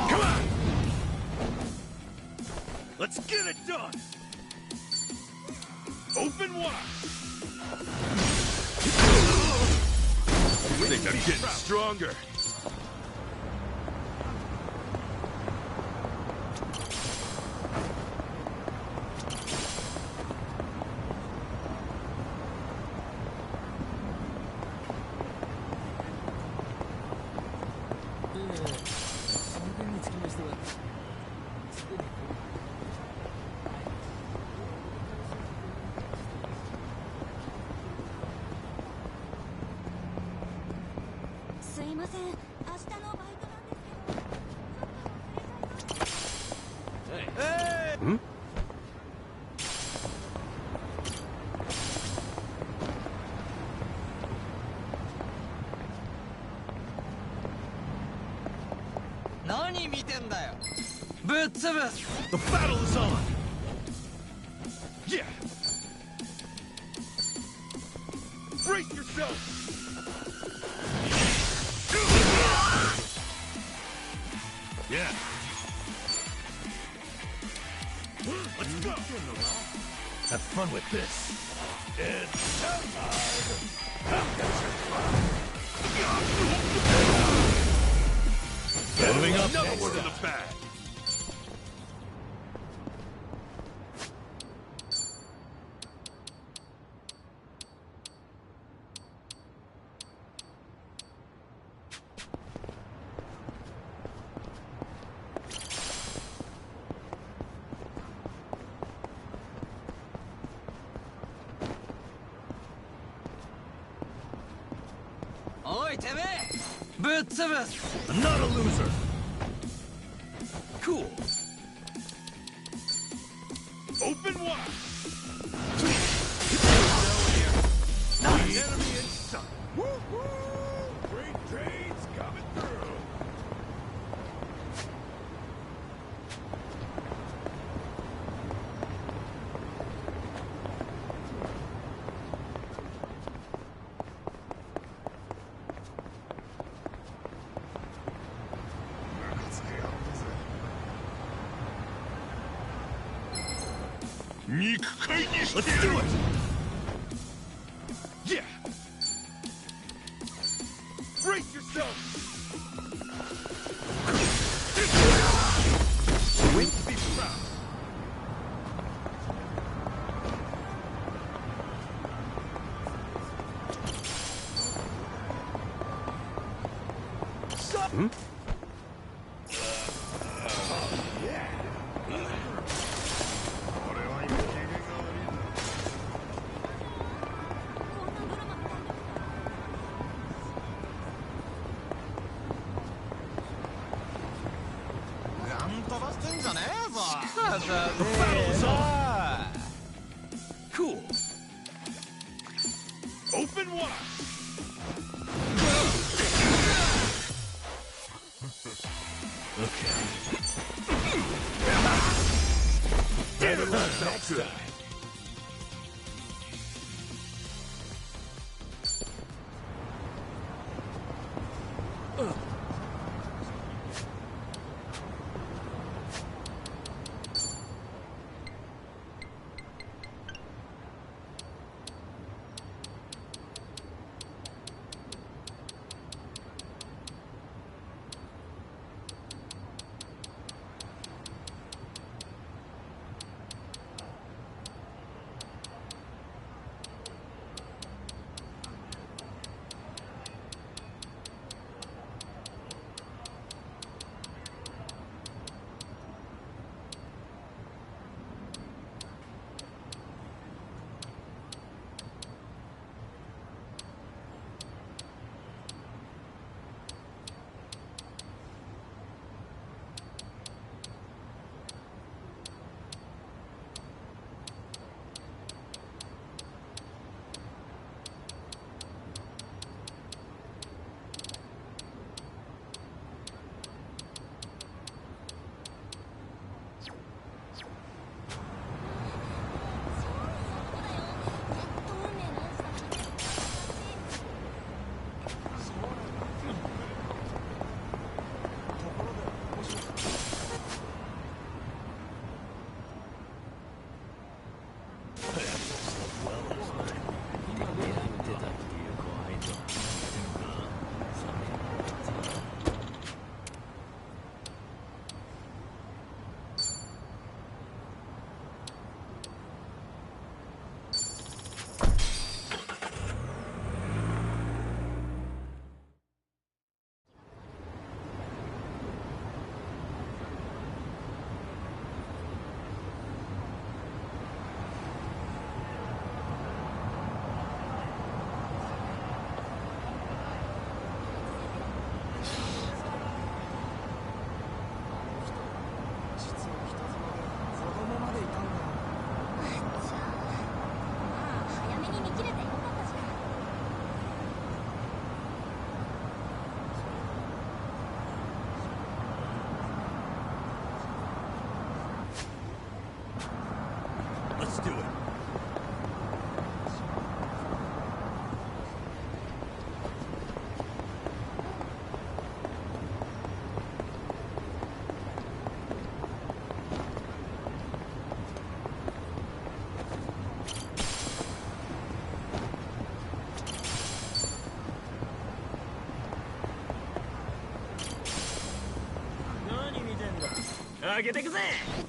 Come on! Let's get it done! Open wide! I think I'm getting stronger. The battle is on! Yeah! Brace yourself! Yeah! Let's go! Have fun with this. It's time! Moving up, another one in the bag. I'm not a loser. Cool. Open wide. Enemy in sight. Woo-hoo! Great trains coming through. Let's do it! Yeah! Brace yourself! Wait to be proud! Hmm? The battle's on! Cool. Open wide! Okay. Better luck next time.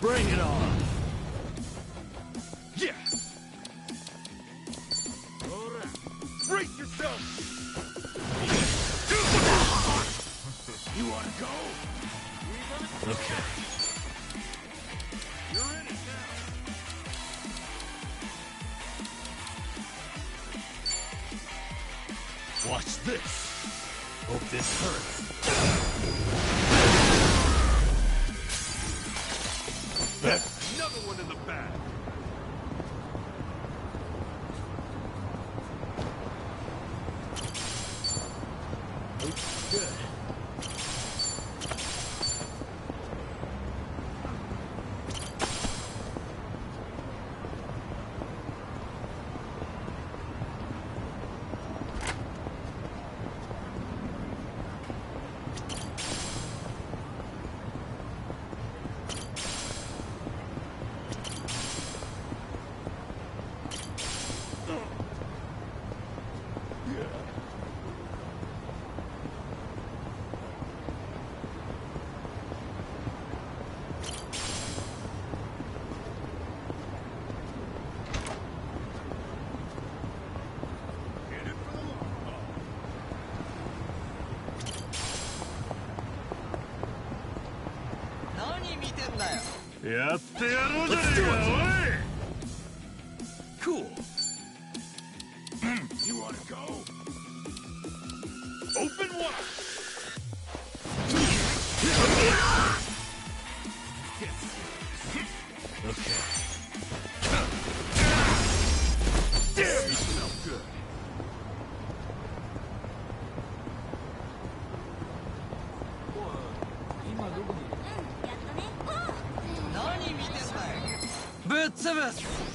Bring it on. Yeah. Brace yourself. You want to go? Okay. You're in it now. Watch this. Hope this hurts. Another one in the bag. Good. Cool. You want to go? Open wide. Okay. Damn, you smell good.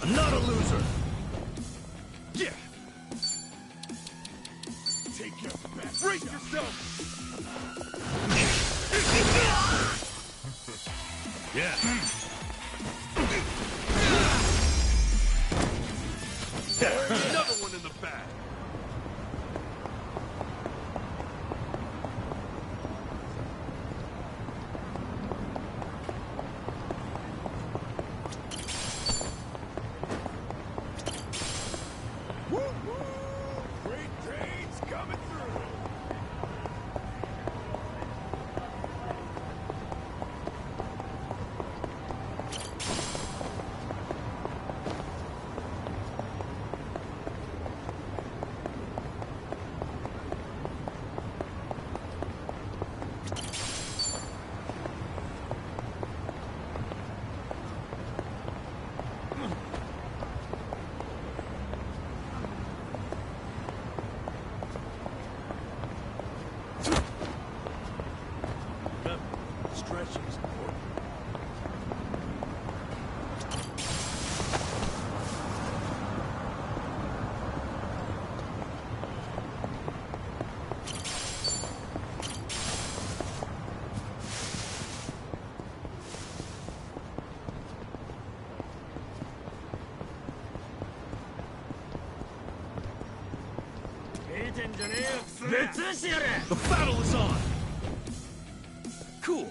I'm not a loser. Yeah. Take your best. Brace yourself. Yeah. Another one in the bag. Great trains coming through. Stretching is important. The battle is on! Cool.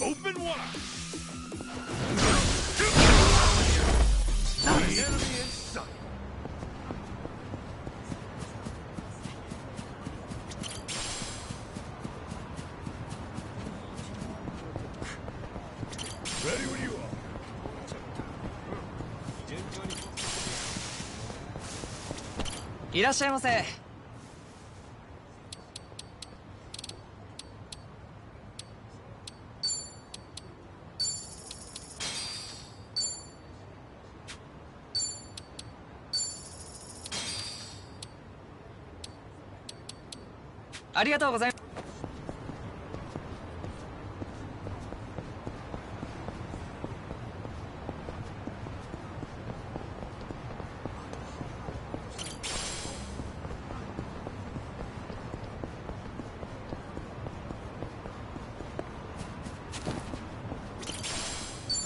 Open wide. Nice. Enemy in sight. Ready when you are. いらっしゃいませ。ありがとうございます。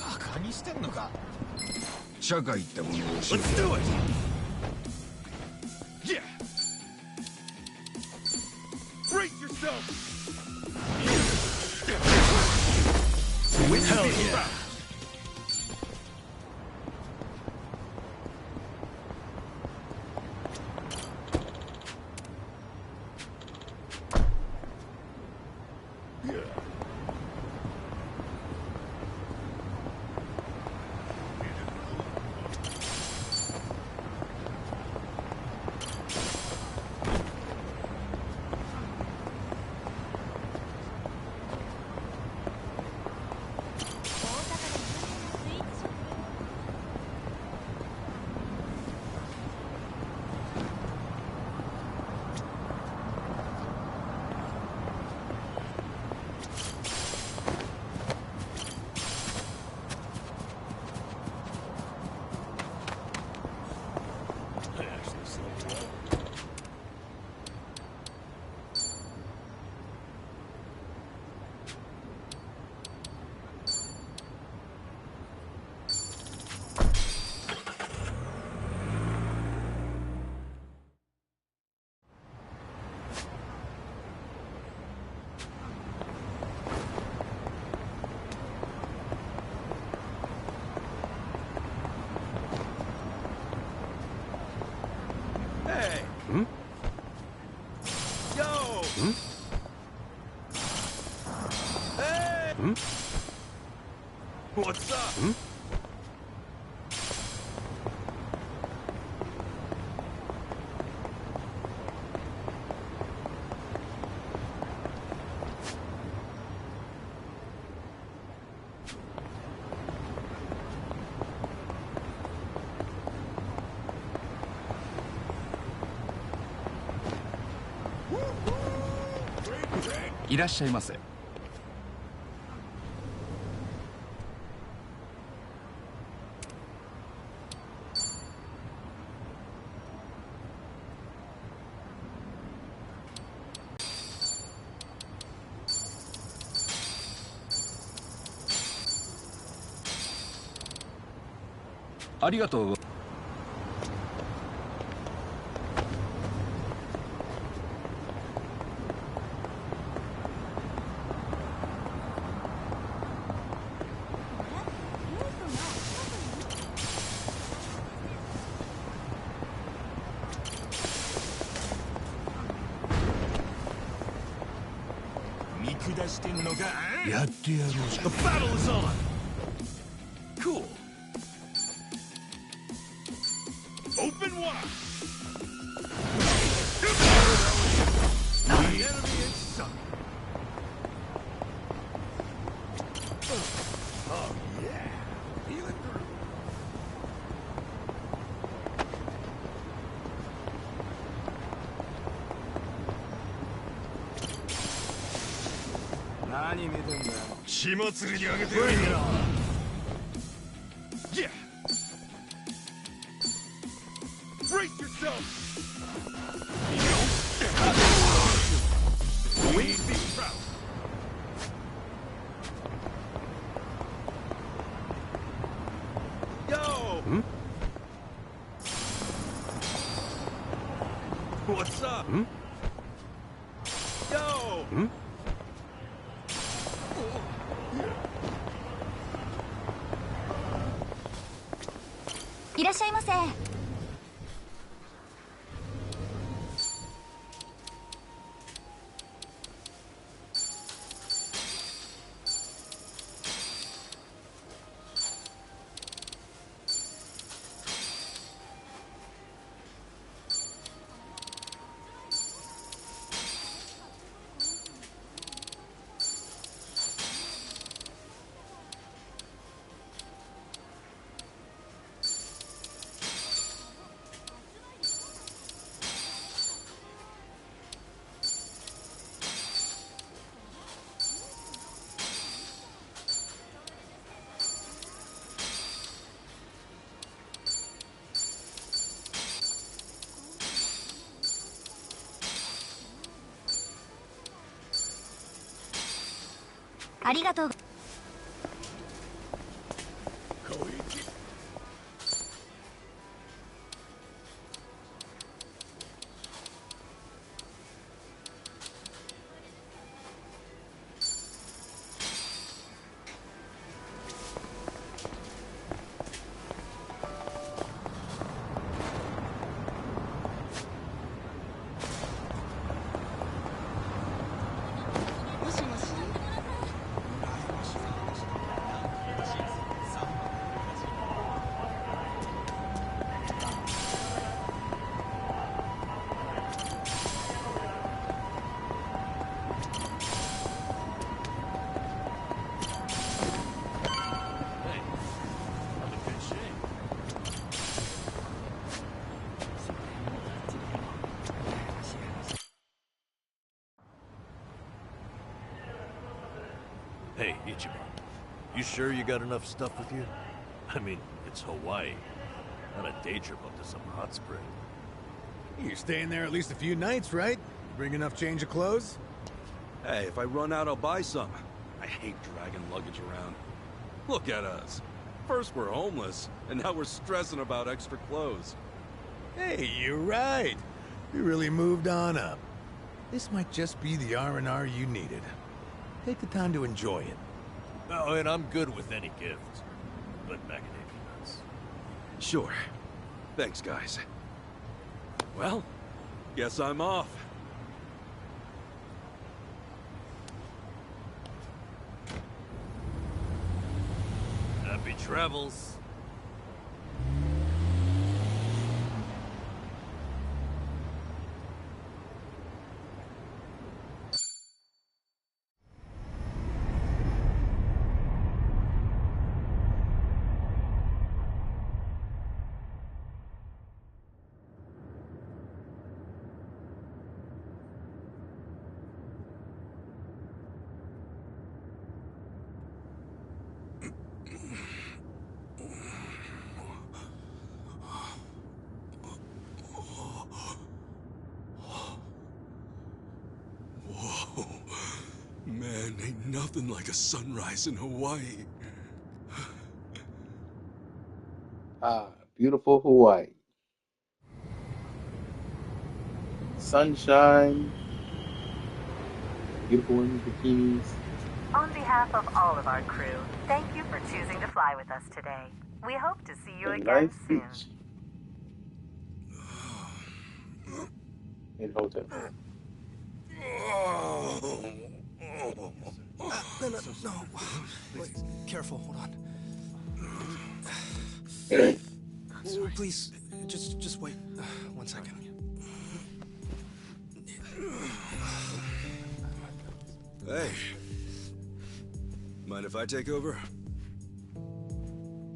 バカにしてんのか。社会ってものを教え Let's て do it. Yeah. Brace yourself. Hell yeah. What's up?いらっしゃいませ。ありがとう。見下してんのか？やってやろうじゃん。The battle is on. Cool. Open wide. The enemy is sunk. Oh yeah, healing through. Nani見てんだよ。血祭りにあげてやるよ。Yeah. Brace yourself! We be proud. Yo! What's up? Yo! いらっしゃいませ。ありがとう。Hey, Ichiban. You sure you got enough stuff with you? I mean, it's Hawaii. Not a day trip up to some hot spring. You're staying there at least a few nights, right? Bring enough change of clothes? Hey, if I run out, I'll buy some. I hate dragging luggage around. Look at us. First we're homeless, and now we're stressing about extra clothes. Hey, you're right. We really moved on up. This might just be the R&R you needed. Take the time to enjoy it. Oh, and I'm good with any gift. But macadamia nuts. Sure. Thanks, guys. Well, guess I'm off. Happy travels. Whoa. Man, ain't nothing like a sunrise in Hawaii. Ah, beautiful Hawaii. Sunshine, beautiful women bikinis. On behalf of all of our crew, thank you for choosing to fly with us today. We hope to see you A again nice soon. beach. In hotel. No. Wait, careful, hold on. Oh, please, just wait 1 second. Hey. Mind if I take over?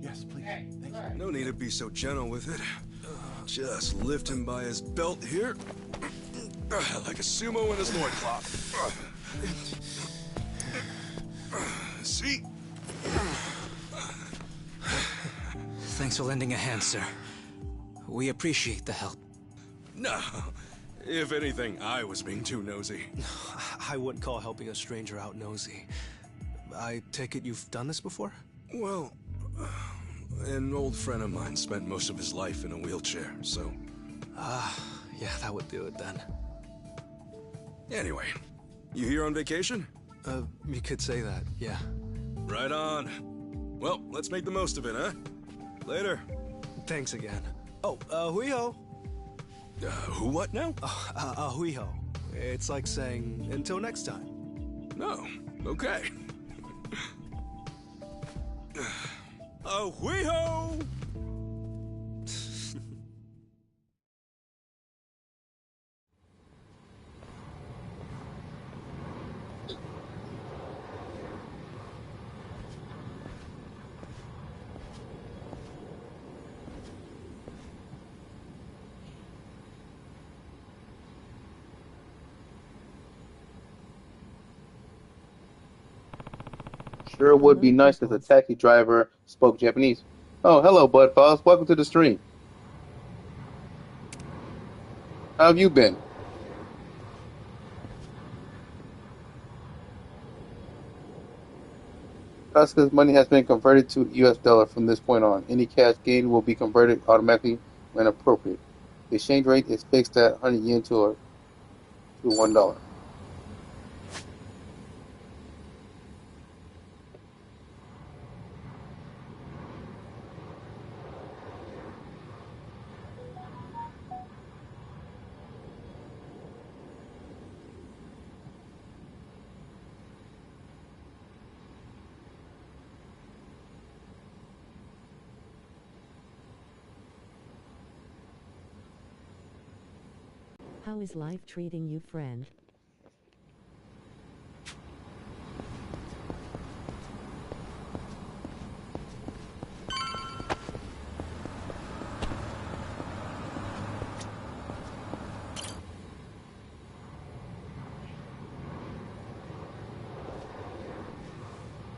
Yes, please. Thank you. No need to be so gentle with it. Just lift him by his belt here. Like a sumo in his loincloth. See? Thanks for lending a hand, sir. We appreciate the help. No. If anything, I was being too nosy. I wouldn't call helping a stranger out nosy. I take it you've done this before? Well, an old friend of mine spent most of his life in a wheelchair, so... Yeah, that would do it then. Anyway, you here on vacation? You could say that, yeah. Right on. Well, let's make the most of it, huh? Later. Thanks again. Oh, hui-ho. Who what now? Hui-ho. It's like saying, until next time. No, okay. Hui-ho! Sure would be nice if the taxi driver spoke Japanese. Oh, hello, Bud Falls. Welcome to the stream. How have you been? Casca's money has been converted to US dollar from this point on. Any cash gained will be converted automatically when appropriate. The exchange rate is fixed at 100 yen to $1. How is life treating you, friend?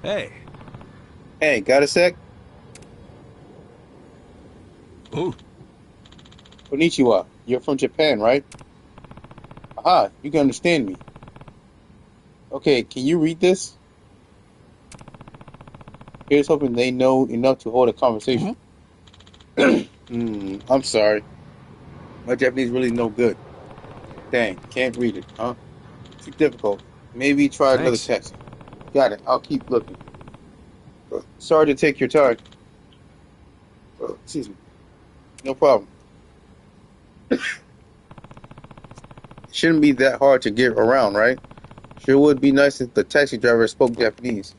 Hey. Hey, got a sec? Oh. Konnichiwa. You're from Japan, right? Aha, you can understand me. Okay, can you read this? Here's hoping they know enough to hold a conversation. I'm sorry. My Japanese really no good. Dang, can't read it, huh? Too difficult. Maybe try another text. Got it. I'll keep looking. Sorry to take your time. Excuse me. No problem. Shouldn't be that hard to get around, right? Sure would be nice if the taxi driver spoke Japanese.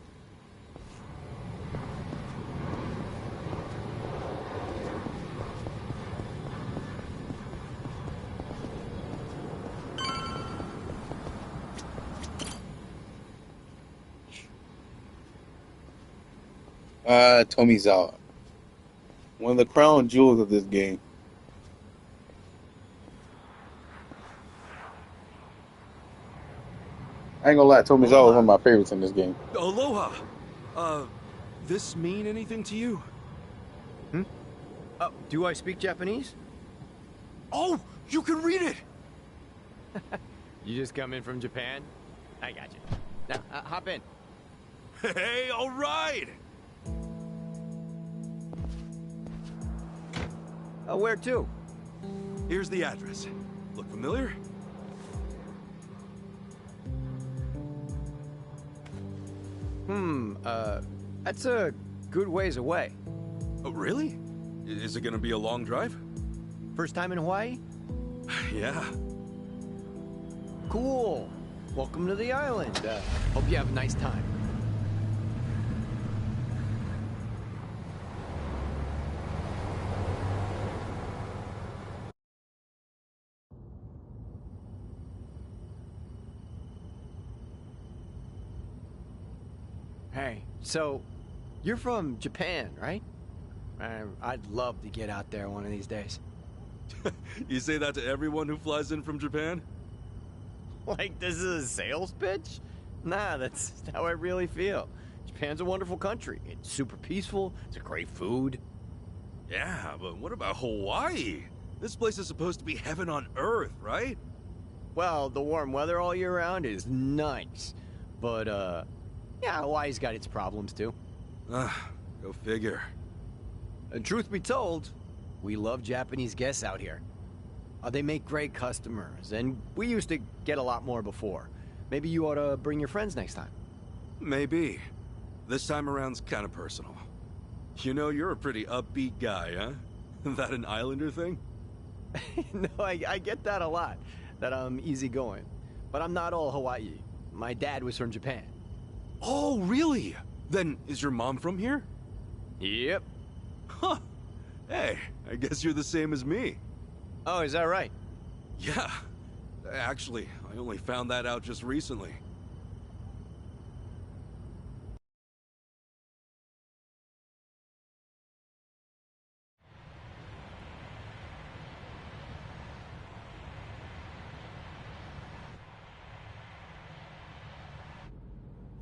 Tomizawa. One of the crown jewels of this game. I ain't gonna lie, Tomizawa was one of my favorites in this game. Aloha! This mean anything to you? Do I speak Japanese? Oh, you can read it! You just come in from Japan? I got you. Now, hop in. Hey, all right! Where to? Here's the address. Look familiar? That's a good ways away. Oh, really? Is it gonna be a long drive? First time in Hawaii? Yeah. Cool. Welcome to the island. Hope you have a nice time. Hey, so you're from Japan, right? I'd love to get out there one of these days. You say that to everyone who flies in from Japan? Like this is a sales pitch? Nah, that's how I really feel. Japan's a wonderful country. It's super peaceful. It's a great food. Yeah, but what about Hawaii? This place is supposed to be heaven on earth, right? Well, the warm weather all year round is nice. But, yeah, Hawaii's got its problems, too. Go figure. And truth be told, we love Japanese guests out here. They make great customers, and we used to get a lot more before. Maybe you ought to bring your friends next time. Maybe. This time around's kind of personal. You know, you're a pretty upbeat guy, huh? That an Islander thing? No, I get that a lot, that I'm easygoing. But I'm not all Hawaii. My dad was from Japan. Oh, really? Then is your mom from here? Yep. Huh. Hey, I guess you're the same as me. Oh, is that right? Yeah. Actually, I only found that out just recently.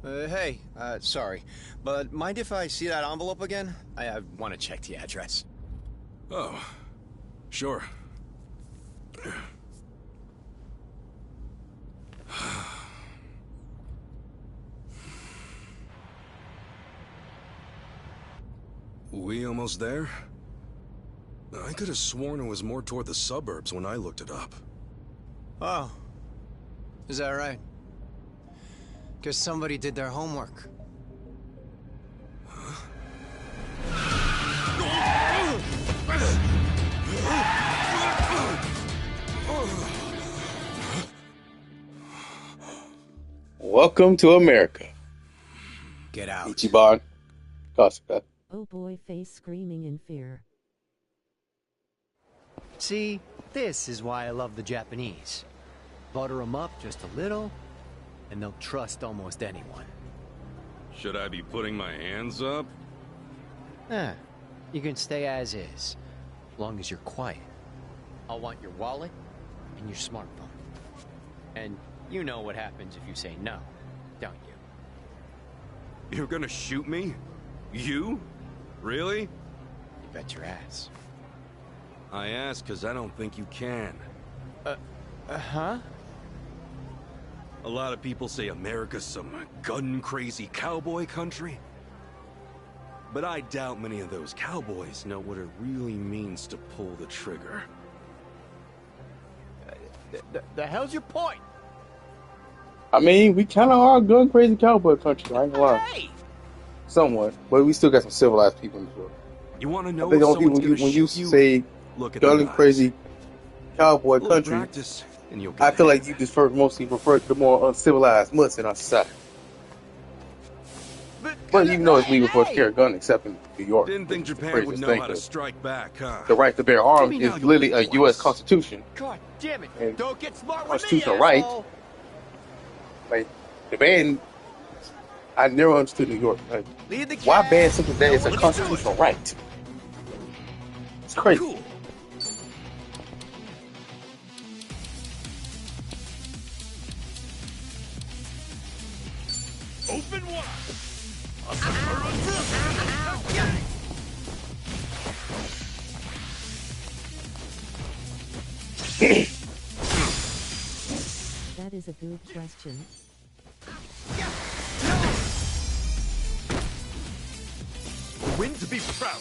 Hey, sorry, but mind if I see that envelope again? I want to check the address. Oh, sure. We almost there? I could have sworn it was more toward the suburbs when I looked it up. Oh, is that right? Because somebody did their homework. Welcome to America. Get out. Ichiban. Kasuka. Oh boy, face screaming in fear. See, this is why I love the Japanese. Butter them up just a little, and they'll trust almost anyone. Should I be putting my hands up? You can stay as is, as long as you're quiet. I'll want your wallet and your smartphone. And you know what happens if you say no, don't you? You're gonna shoot me? You? Really? You bet your ass. I ask because I don't think you can. Huh? A lot of people say America's some gun-crazy cowboy country. But I doubt many of those cowboys know what it really means to pull the trigger. The hell's your point? I mean, we kind of are a gun crazy cowboy country. I ain't gonna lie. Somewhat, but we still got some civilized people in this world. You want to know I think if the only someone's people gonna when you shoot you? say Look at gun crazy cowboy country, practice, and you'll I feel like you just mostly refer to the more uncivilized mutts in our society. But even though it's legal for us to carry a gun, except in New York. Didn't think Japan would know how to strike back, huh? The right to bear arms is literally a U.S. Constitution. God damn it! And Don't get smart with me, constitutional right. asshole. Like the ban, I never understood New York. Like, why ban something that is a constitutional right? It's crazy. Cool. Open wide. That is a good question. Win to be proud.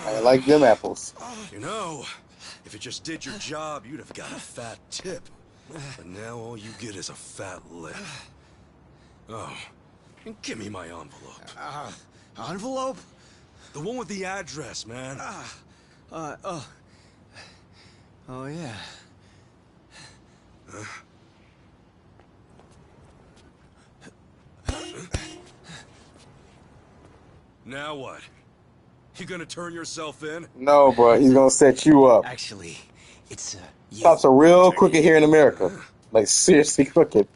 I like them apples. You know, if you just did your job, you'd have got a fat tip. But now all you get is a fat lip. Oh, and give me my envelope. Envelope? The one with the address, man. Oh yeah. Now what? You gonna turn yourself in? No, bro, he's gonna set you up. Actually, it's Cops are real crooked here in America. Like seriously crooked.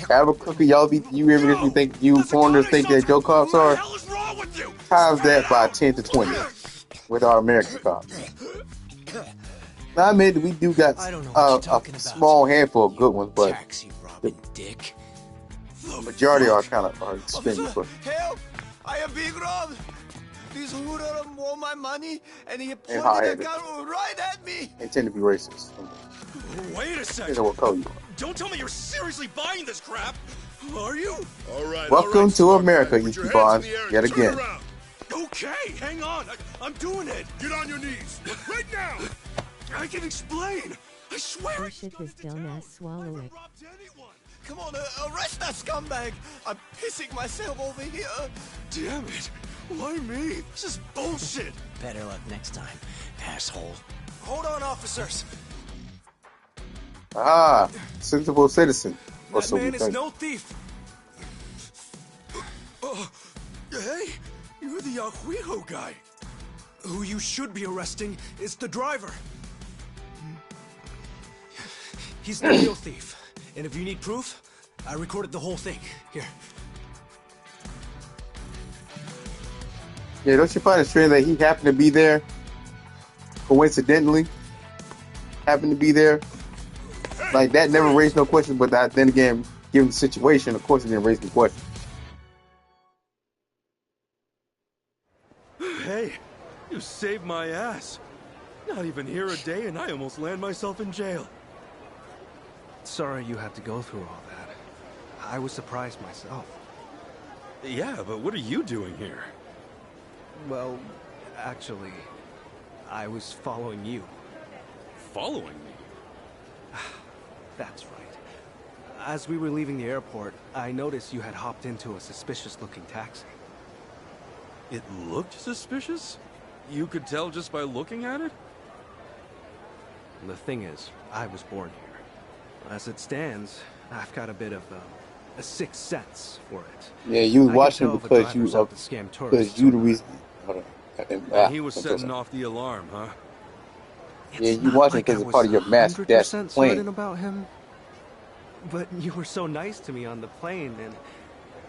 Have a crooked, y'all be you ever think you foreigners think that your cops are? Times that by 10 to 20 with our American cops. Now, I admit we do got a small handful of good ones, but the majority are kind of expensive. But Help! I am being robbed! This hoodlum won my money and he pointed the high-handed. gun right at me! Intend to be racist. Wait a You second. know what color you are. Don't tell me you're seriously buying this crap. Are you? All right. Welcome to America, you bonds, yet again. Okay, hang on. I'm doing it. Get on your knees. Right now. I can explain. I swear. Oh shit, his dumbass swallow it. Come on, arrest that scumbag! I'm pissing myself over here! Damn it. Why me? This is bullshit. Better luck next time, asshole. Hold on, officers! Ah, sensible citizen. Or That so we man is think. no thief. Hey, you're the Yahuiho guy. Who you should be arresting is the driver. He's the real thief. And if you need proof, I recorded the whole thing. Here. Yeah, don't you find it strange that he happened to be there? Coincidentally, happened to be there. Like that never raised no question, but that, then again, given the situation, of course it didn't raise the question. Hey, you saved my ass. Not even here a day and I almost land myself in jail. Sorry you had to go through all that. I was surprised myself. Yeah, but what are you doing here? Well, actually, I was following you. Following me? That's right. As we were leaving the airport, I noticed you had hopped into a suspicious-looking taxi. It looked suspicious? You could tell just by looking at it? The thing is, I was born here. As it stands, I've got a bit of a sixth sense for it. Yeah, you was I watching can it tell if a because you driver's out to scam because tourists you or the not. reason. Hold on. And he was setting off the alarm, huh? Yeah, you watching Like because I it's part of your mass death 100% certain plan. about him. But you were so nice to me on the plane, and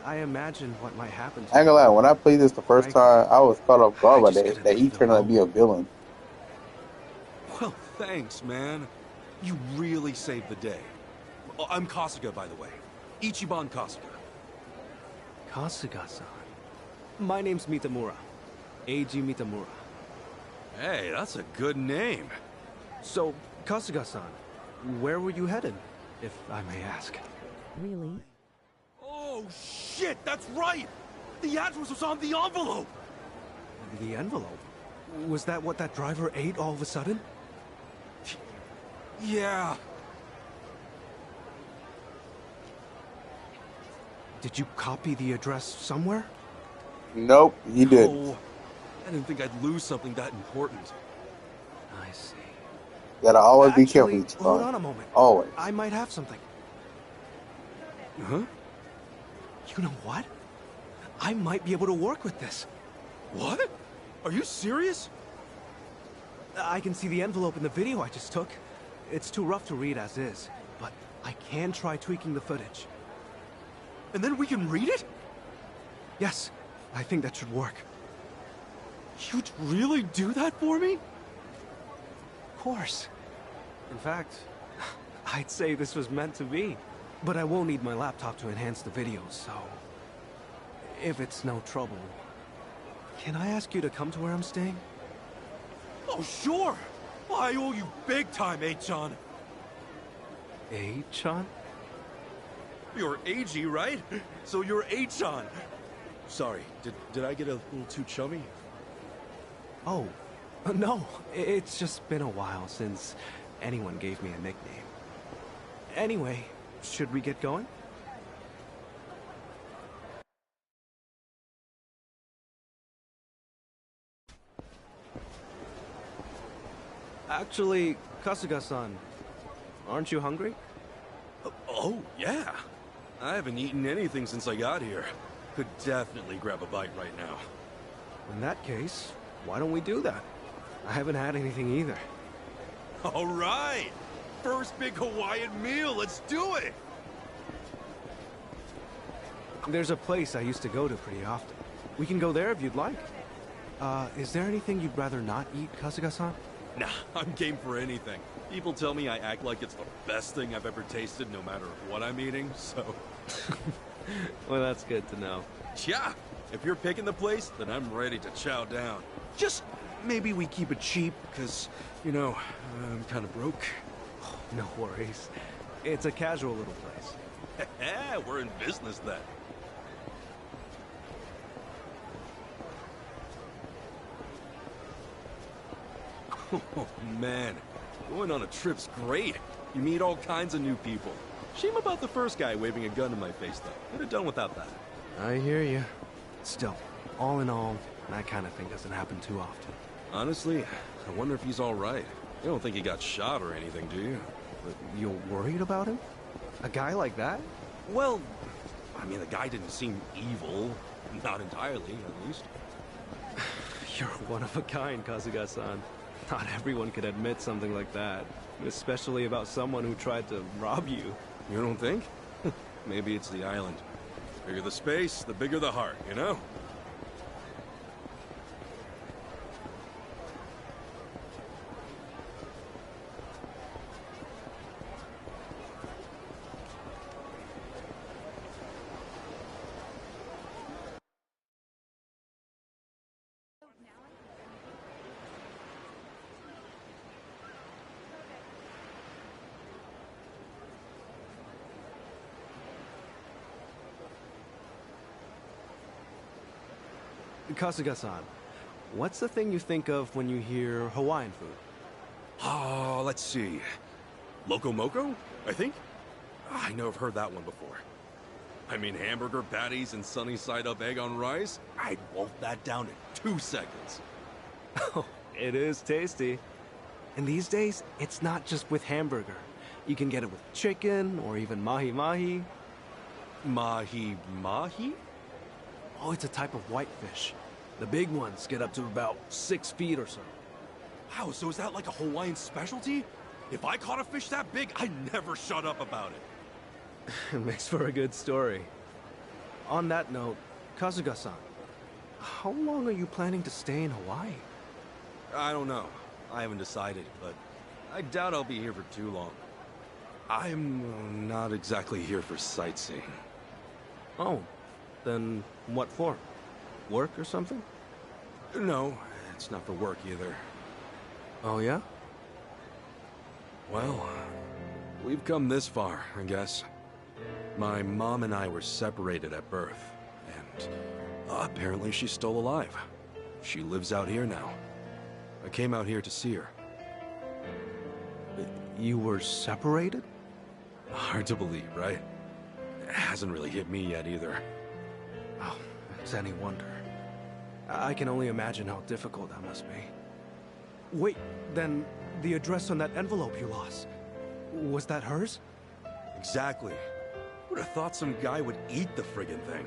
I imagined what might happen to I ain't gonna lie, when I played this the first time, I was caught off guard by that he turned out to be a villain. Well, thanks, man. You really saved the day. Oh, I'm Kasuga, by the way. Ichiban Kasuga. Kasuga-san. My name's Mitamura. Eiji Mitamura. Hey, that's a good name. So, Kasuga-san, where were you headed, if I may ask? Really? Oh, shit, that's right! The address was on the envelope! The envelope? Was that what that driver ate all of a sudden? Yeah. Did you copy the address somewhere? Nope, he didn't. Oh, I didn't think I'd lose something that important. I see. Gotta always be Actually, careful. hold on a moment. Always. I might have something. Huh? You know what? I might be able to work with this. What? Are you serious? I can see the envelope in the video I just took. It's too rough to read as is, but I can try tweaking the footage. And then we can read it? Yes, I think that should work. You'd really do that for me? Of course. In fact, I'd say this was meant to be. But I won't need my laptop to enhance the videos, so... if it's no trouble... can I ask you to come to where I'm staying? Oh, sure! I owe you big time, A-chan. A-chan? You're Eiji, right? So you're A-chan. Sorry, did I get a little too chummy? Oh, no. It's just been a while since anyone gave me a nickname. Anyway, should we get going? Actually, Kasuga-san, aren't you hungry? Oh, yeah. I haven't eaten anything since I got here. Could definitely grab a bite right now. In that case, why don't we do that? I haven't had anything either. All right! First big Hawaiian meal, let's do it! There's a place I used to go to pretty often. We can go there if you'd like. Is there anything you'd rather not eat, Kasuga-san? Nah, I'm game for anything. People tell me I act like it's the best thing I've ever tasted no matter what I'm eating, so... Well, that's good to know. Yeah, if you're picking the place, then I'm ready to chow down. Just maybe we keep it cheap, because, you know, I'm kind of broke. Oh, no worries. It's a casual little place. Yeah, we're in business then. Oh, man. Going on a trip's great. You meet all kinds of new people. Shame about the first guy waving a gun in my face, though. Could have done without that. I hear you. Still, all in all, that kind of thing doesn't happen too often. Honestly, I wonder if he's all right. You don't think he got shot or anything, do you? You're worried about him? A guy like that? Well, I mean, the guy didn't seem evil. Not entirely, at least. You're one of a kind, Kasuga-san. Not everyone could admit something like that. Especially about someone who tried to rob you. You don't think? Maybe it's the island. Bigger the space, the bigger the heart, you know? Kasuga-san, what's the thing you think of when you hear Hawaiian food? Oh, let's see. Loco Moco, I think? I know I've heard that one before. I mean, hamburger patties and sunny side up egg on rice? I'd wolf that down in 2 seconds. Oh, it is tasty. And these days, it's not just with hamburger. You can get it with chicken or even mahi-mahi. Mahi-mahi? Oh, it's a type of whitefish. The big ones get up to about 6 feet or so. Wow, so is that like a Hawaiian specialty? If I caught a fish that big, I'd never shut up about it. It makes for a good story. On that note, Kasuga-san, how long are you planning to stay in Hawaii? I don't know. I haven't decided, but I doubt I'll be here for too long. I'm not exactly here for sightseeing. Oh, then what for? Work or something? No, it's not for work either. Oh, yeah? Well, we've come this far, I guess. My mom and I were separated at birth, and apparently she's still alive. She lives out here now. I came out here to see her. You were separated? Hard to believe, right? It hasn't really hit me yet either. Oh, it's any wonder. I can only imagine how difficult that must be. Wait, then the address on that envelope you lost, was that hers? Exactly. Would have thought some guy would eat the friggin' thing.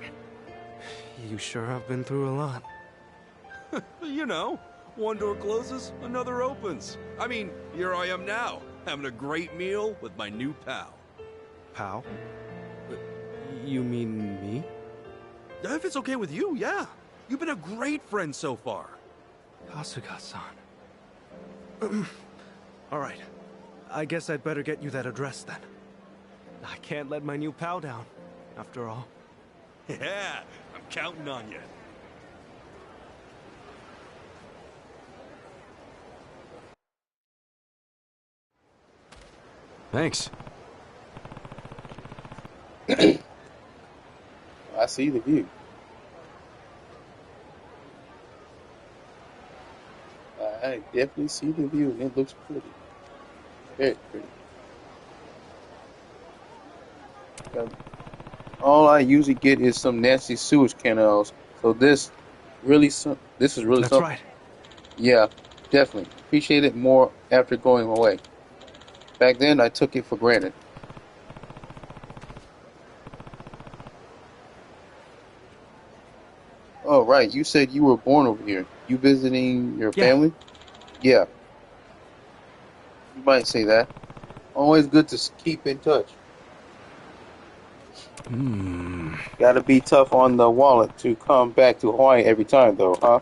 You sure have been through a lot. You know, one door closes, another opens. I mean, here I am now, having a great meal with my new pal. Pal? You mean me? If it's okay with you, yeah. You've been a great friend so far. Kasuga-san. All right. I guess I'd better get you that address then. I can't let my new pal down, after all. Yeah, I'm counting on you. Thanks. I see the view. I definitely see the view, and it looks pretty. Very pretty. All I usually get is some nasty sewage canals. So this is really That's something. right. Yeah, definitely. Appreciate it more after going away. Back then, I took it for granted. Oh, right. You said you were born over here. You visiting your family? Yeah. You might say that. Always good to keep in touch. Gotta be tough on the wallet to come back to Hawaii every time, though, huh?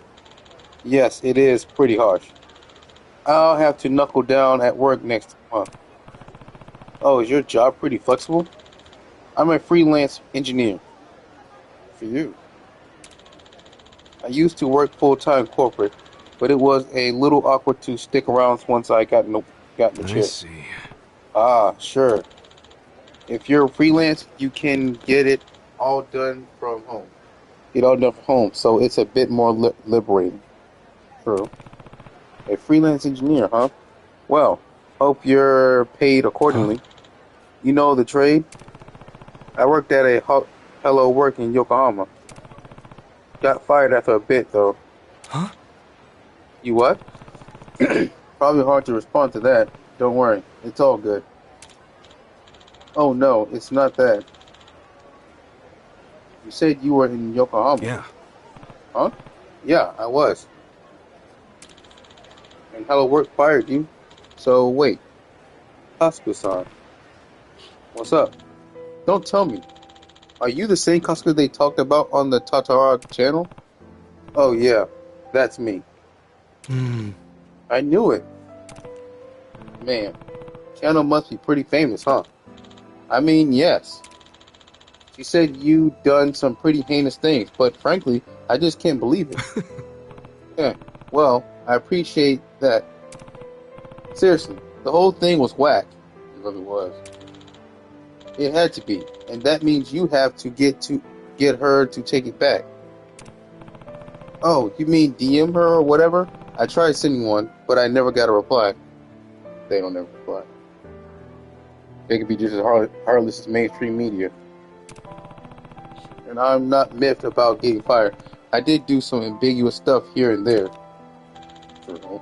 Yes, it is pretty harsh. I'll have to knuckle down at work next month. Oh, is your job pretty flexible? I'm a freelance engineer. For you. I used to work full-time corporate, but it was a little awkward to stick around once I got in the I chip. see. Ah, sure. If you're freelance, you can get it all done from home. So it's a bit more liberating. True. A freelance engineer, huh? Well, hope you're paid accordingly. You know the trade? I worked at a Hello Work in Yokohama. Got fired after a bit, though. Huh? You what? Probably hard to respond to that. Don't worry. It's all good. Oh, no, it's not that. You said you were in Yokohama. Yeah. Huh? Yeah, I was. And Hello Work fired you. So, wait. Kasuga-san. What's up? Don't tell me. Are you the same Kasuga they talked about on the Tatara channel? Oh, yeah. That's me. I knew it. Man, channel must be pretty famous, huh? I mean, yes. She said you done some pretty heinous things, but frankly, I just can't believe it. Yeah, well, I appreciate that. Seriously, the whole thing was whack. It really was. It had to be, and that means you have to get her to take it back. Oh, you mean DM her or whatever? I tried sending one, but I never got a reply. They don't ever reply. They could be just as heartless as mainstream media. And I'm not miffed about getting fired. I did do some ambiguous stuff here and there. True.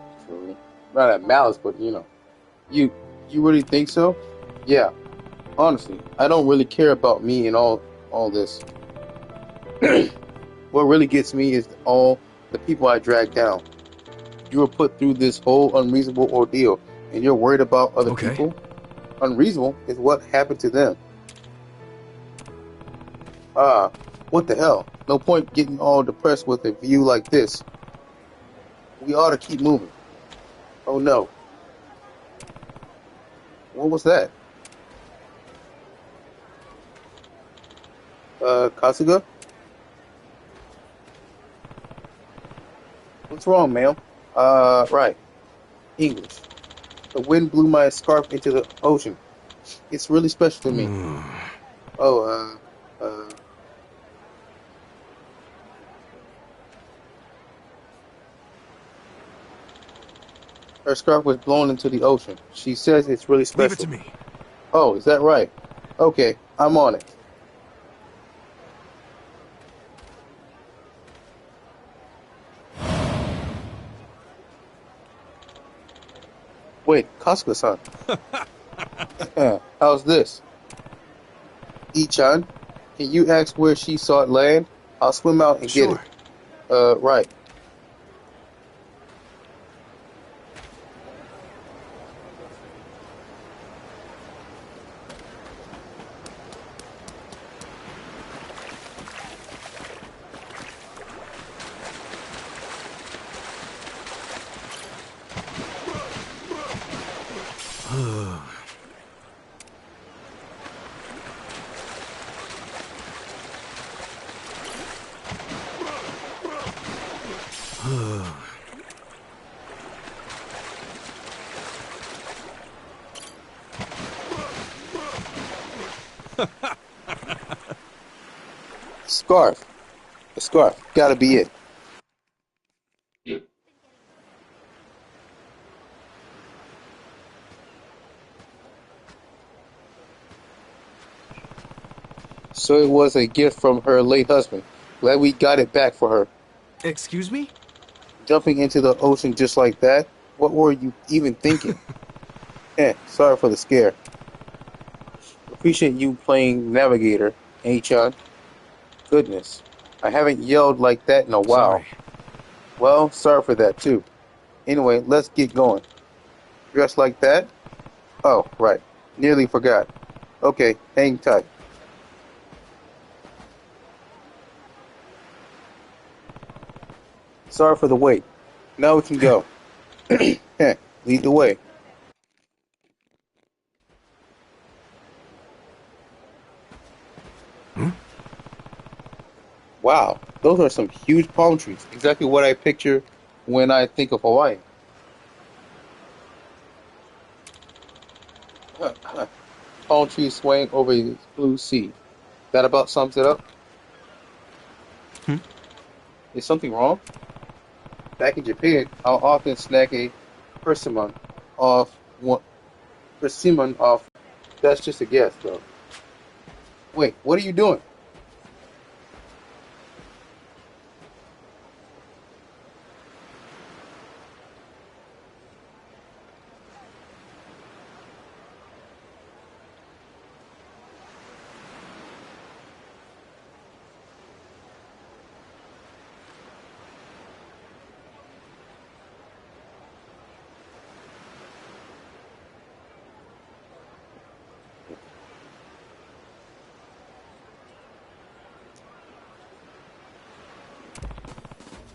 Not at malice, but you know. You really think so? Yeah. Honestly, I don't really care about me and all this. What really gets me is all the people I dragged down. You were put through this whole unreasonable ordeal, and you're worried about other people? Unreasonable is what happened to them. What the hell? No point getting all depressed with a view like this. We ought to keep moving. Oh no. What was that? Kasuga? What's wrong, ma'am? Right. English. The wind blew my scarf into the ocean. It's really special to me. Oh, her scarf was blown into the ocean. She says it's really special. Leave it to me. Oh, is that right? Okay, I'm on it. Wait, Kasuga-san. How's this? Ichan, can you ask where she saw it land? I'll swim out and get it. Right. Scarf. The scarf. Gotta be it. So it was a gift from her late husband. Glad we got it back for her. Excuse me? Jumping into the ocean just like that? What were you even thinking? Sorry for the scare. Appreciate you playing Navigator, Achan. Goodness, I haven't yelled like that in a while. Sorry. Well, sorry for that too. Anyway, let's get going. Dressed like that? Oh, right. Nearly forgot. Okay, hang tight. Sorry for the wait. Now we can go. Lead the way. Wow, those are some huge palm trees. Exactly what I picture when I think of Hawaii. Palm trees swaying over a blue sea. That about sums it up. Is something wrong? Back in Japan, I'll often snag a persimmon off one. Persimmon off. That's just a guess, though. Wait, what are you doing?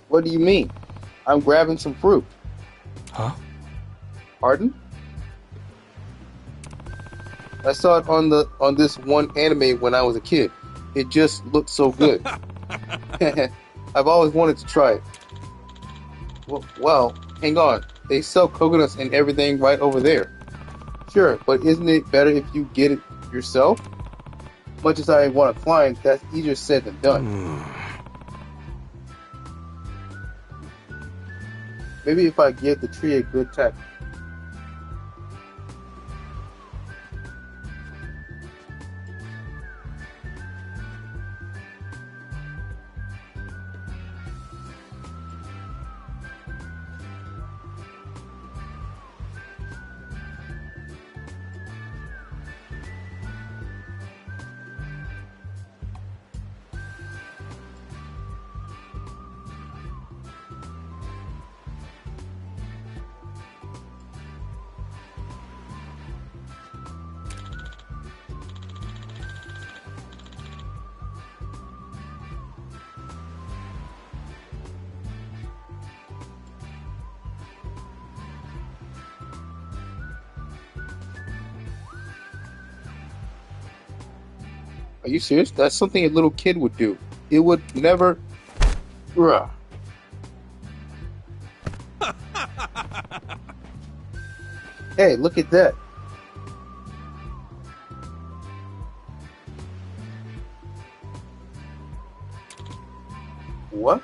What do you mean? I'm grabbing some fruit. Huh? Pardon? I saw it on this one anime when I was a kid. It just looked so good. I've always wanted to try it. Well, hang on. They sell coconuts and everything right over there. Sure, but isn't it better if you get it yourself? Much as I want to climb, that's easier said than done. Maybe if I give the tree a good tap. Are you serious? That's something a little kid would do. It would never... Bruh. Hey, look at that. What?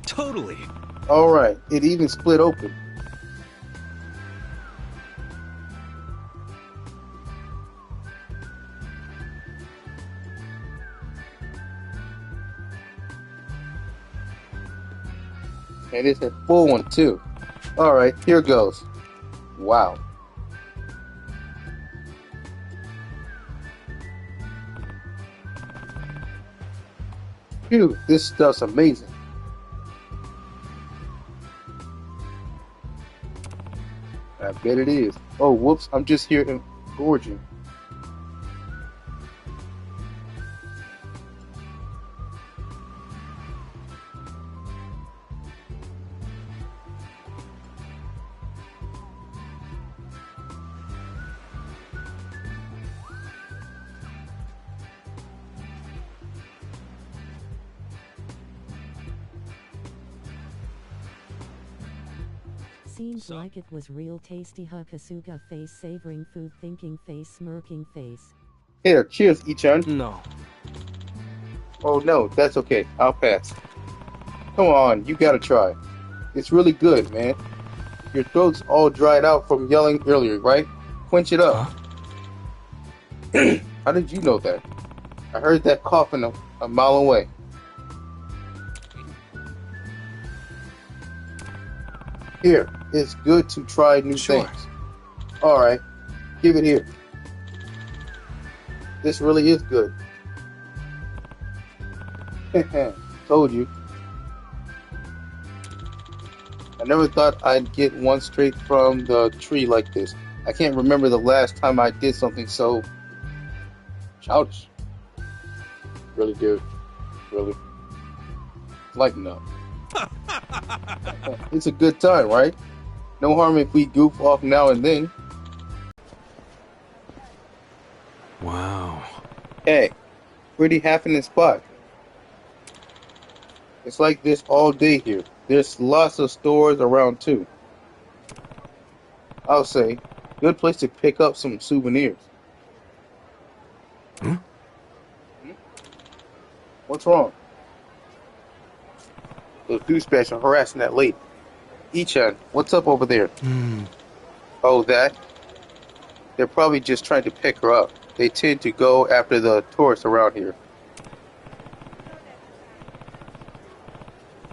Totally. All right, it even split open. And it's a full one too. All right, here goes. Wow. Dude, this stuff's amazing. I bet it is. Oh, whoops, I'm just here gorging. Seems like it was real tasty. Hakasuga face, savoring food, thinking face, smirking face. Here, cheers, Ichan. No. Oh no, that's okay. I'll pass. Come on, you gotta try. It's really good, man. Your throat's all dried out from yelling earlier, right? Quench it up. Huh? How did you know that? I heard that coughing a mile away. Here, it's good to try new things. Alright, give it here. This really is good. Told you. I never thought I'd get one straight from the tree like this. I can't remember the last time I did something so childish. Really, dude. Really. Lighten up. It's a good time, right? No harm if we goof off now and then. Wow. Hey, pretty happening spot. It's like this all day here. There's lots of stores around too. I'll say, good place to pick up some souvenirs. Hmm? What's wrong? Those douchebags are harassing that lady. Ichan, what's up over there? Oh, that? They're probably just trying to pick her up. They tend to go after the tourists around here.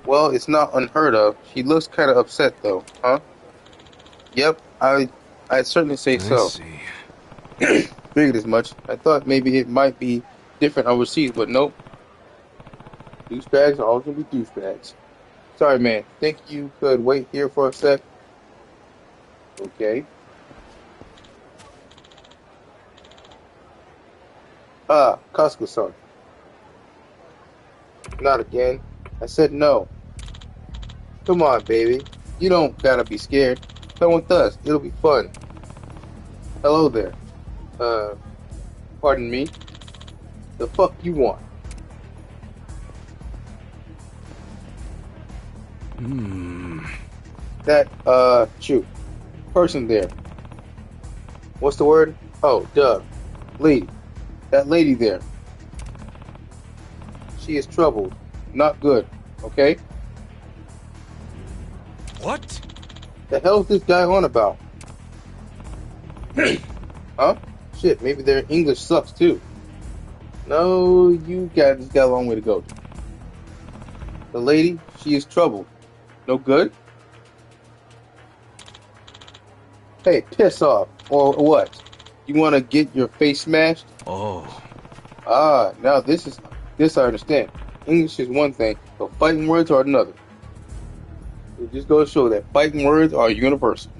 Well, it's not unheard of. She looks kind of upset, though, huh? Yep, I'd certainly say so. See. Figured as much. I thought maybe it might be different overseas, but nope. Douchebags are always gonna be douchebags. Sorry, man. Think you could wait here for a sec? Okay. Ah, Costco-san. Not again. I said no. Come on, baby. You don't gotta be scared. Come with us. It'll be fun. Hello there. Pardon me? The fuck you want? That, shoot. Person there. What's the word? Oh, duh. Lady. That lady there. She is troubled. Not good. Okay? What? The hell is this guy on about? Huh? Shit, maybe their English sucks too. No, you got a long way to go. The lady, she is troubled. No good? Hey, piss off. Or what? You want to get your face smashed? Oh. Ah, now this I understand. English is one thing, but fighting words are another. It just goes to show that fighting words are universal.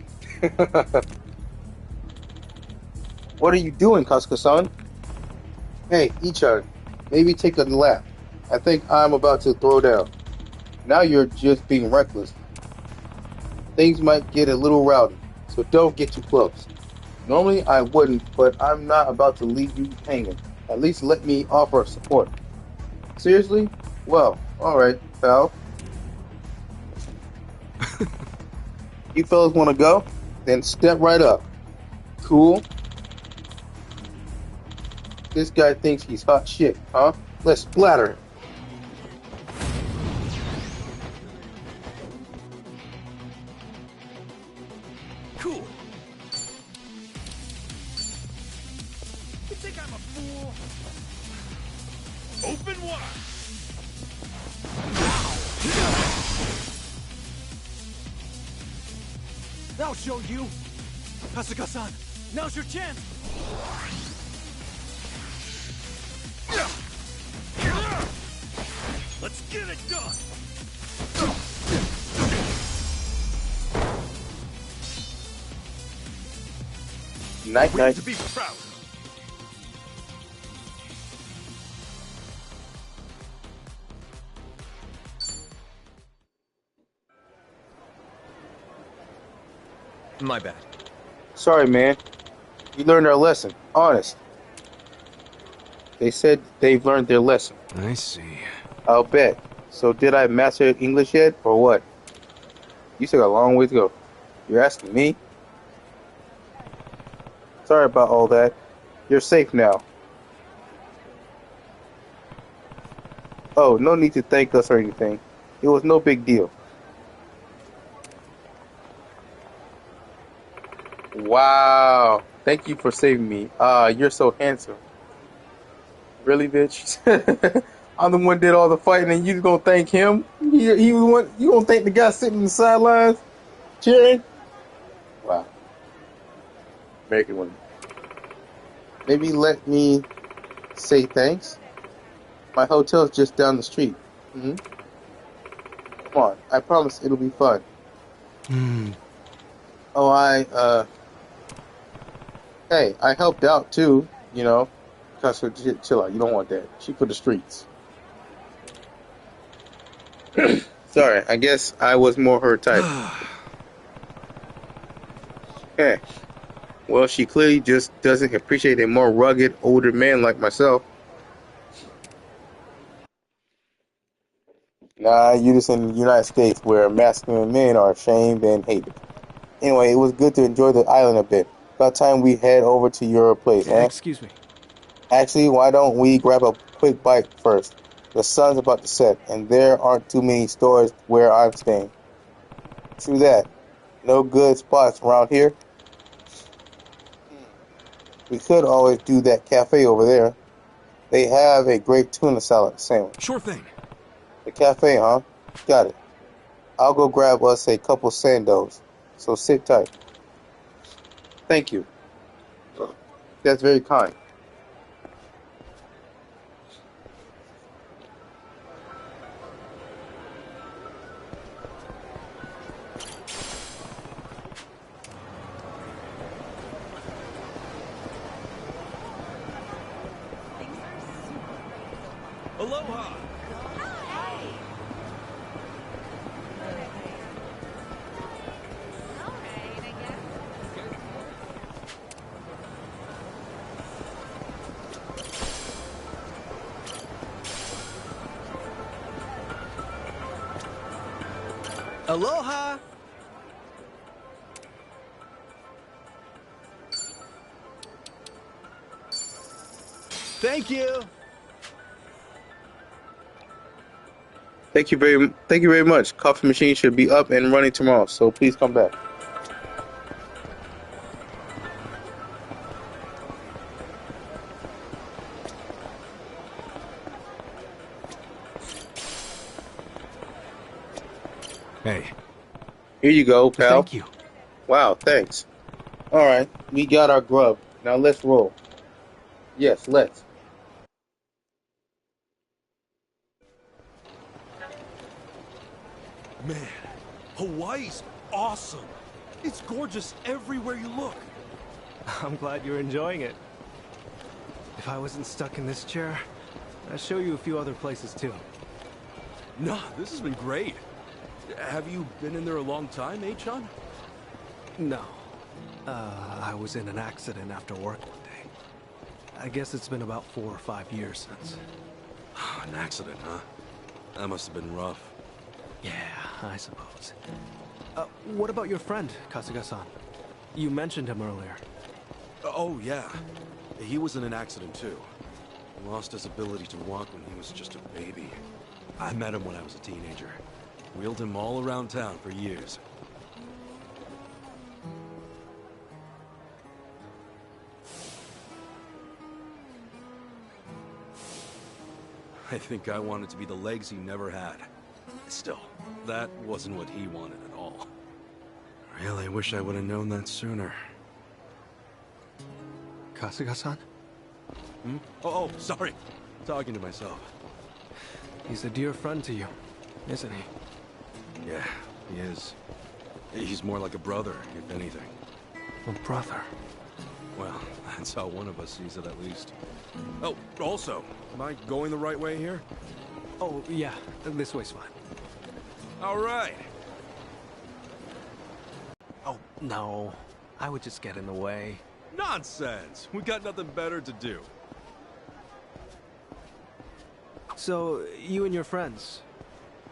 What are you doing, Kasuka-san? Hey, Ichan, maybe take a lap. I think I'm about to throw down. Now you're just being reckless. Things might get a little rowdy, so don't get too close. Normally I wouldn't, but I'm not about to leave you hanging. At least let me offer support. Seriously? Well, alright, pal. You fellas want to go? Then step right up. Cool. This guy thinks he's hot shit, huh? Let's splatter him. Cool. You think I'm a fool? Open wide. I'll show you. Asuka-san, now's your chance. Let's get it done. Night We night. need to be proud. My bad. Sorry, man. You learned our lesson. Honest. They said they've learned their lesson. I see. I'll bet. So did I master English yet, or what? You still got a long way to go. You're asking me? Sorry about all that. You're safe now. Oh, no need to thank us or anything. It was no big deal. Wow. Thank you for saving me. You're so handsome. Really, bitch? I'm the one that did all the fighting and you gonna thank him? He was one, you gonna thank the guy sitting in the sidelines cheering? Wow. American women. Maybe let me say thanks. My hotel's just down the street. Come on, I promise it'll be fun. Oh, hey, I helped out too, you know. Chill out, you don't want that. She for the streets. Sorry, I guess I was more her type. Hey, well, she clearly just doesn't appreciate a more rugged, older man like myself. Nah, you just in the United States where masculine men are shamed and hated. Anyway, it was good to enjoy the island a bit. About time we head over to your place, huh? Excuse me. Actually, why don't we grab a quick bite first? The sun's about to set, and there aren't too many stores where I'm staying. True that. No good spots around here. We could always do that cafe over there. They have a great tuna salad sandwich. Sure thing. The cafe, huh? Got it. I'll go grab us a couple sandos. So sit tight. Thank you. That's very kind. Aloha. Aloha! Thank you! Thank you very much. Coffee machine should be up and running tomorrow, so please come back. Hey. Here you go, pal. Thank you. Wow, thanks. Alright, we got our grub. Now let's roll. Yes, let's. Man, Hawaii's awesome. It's gorgeous everywhere you look. I'm glad you're enjoying it. If I wasn't stuck in this chair, I'd show you a few other places too. Nah, this has been great. Have you been in there a long time, Achan? No. I was in an accident after work one day. I guess it's been about 4 or 5 years since. An accident, huh? That must have been rough. Yeah, I suppose. What about your friend, Kasuga-san? You mentioned him earlier. Oh, yeah. He was in an accident, too. He lost his ability to walk when he was just a baby. I met him when I was a teenager. Wheeled him all around town for years. I think I wanted to be the legs he never had. Still, that wasn't what he wanted at all. Really wish I would have known that sooner. Kasuga-san? Hmm? Oh, sorry. Talking to myself. He's a dear friend to you, isn't he? Yeah, he is. He's more like a brother, if anything. A brother? Well, that's how one of us sees it, at least. Oh, also, am I going the right way here? Oh, yeah. This way's fine. All right. Oh, no. I would just get in the way. Nonsense! We got nothing better to do. So, you and your friends,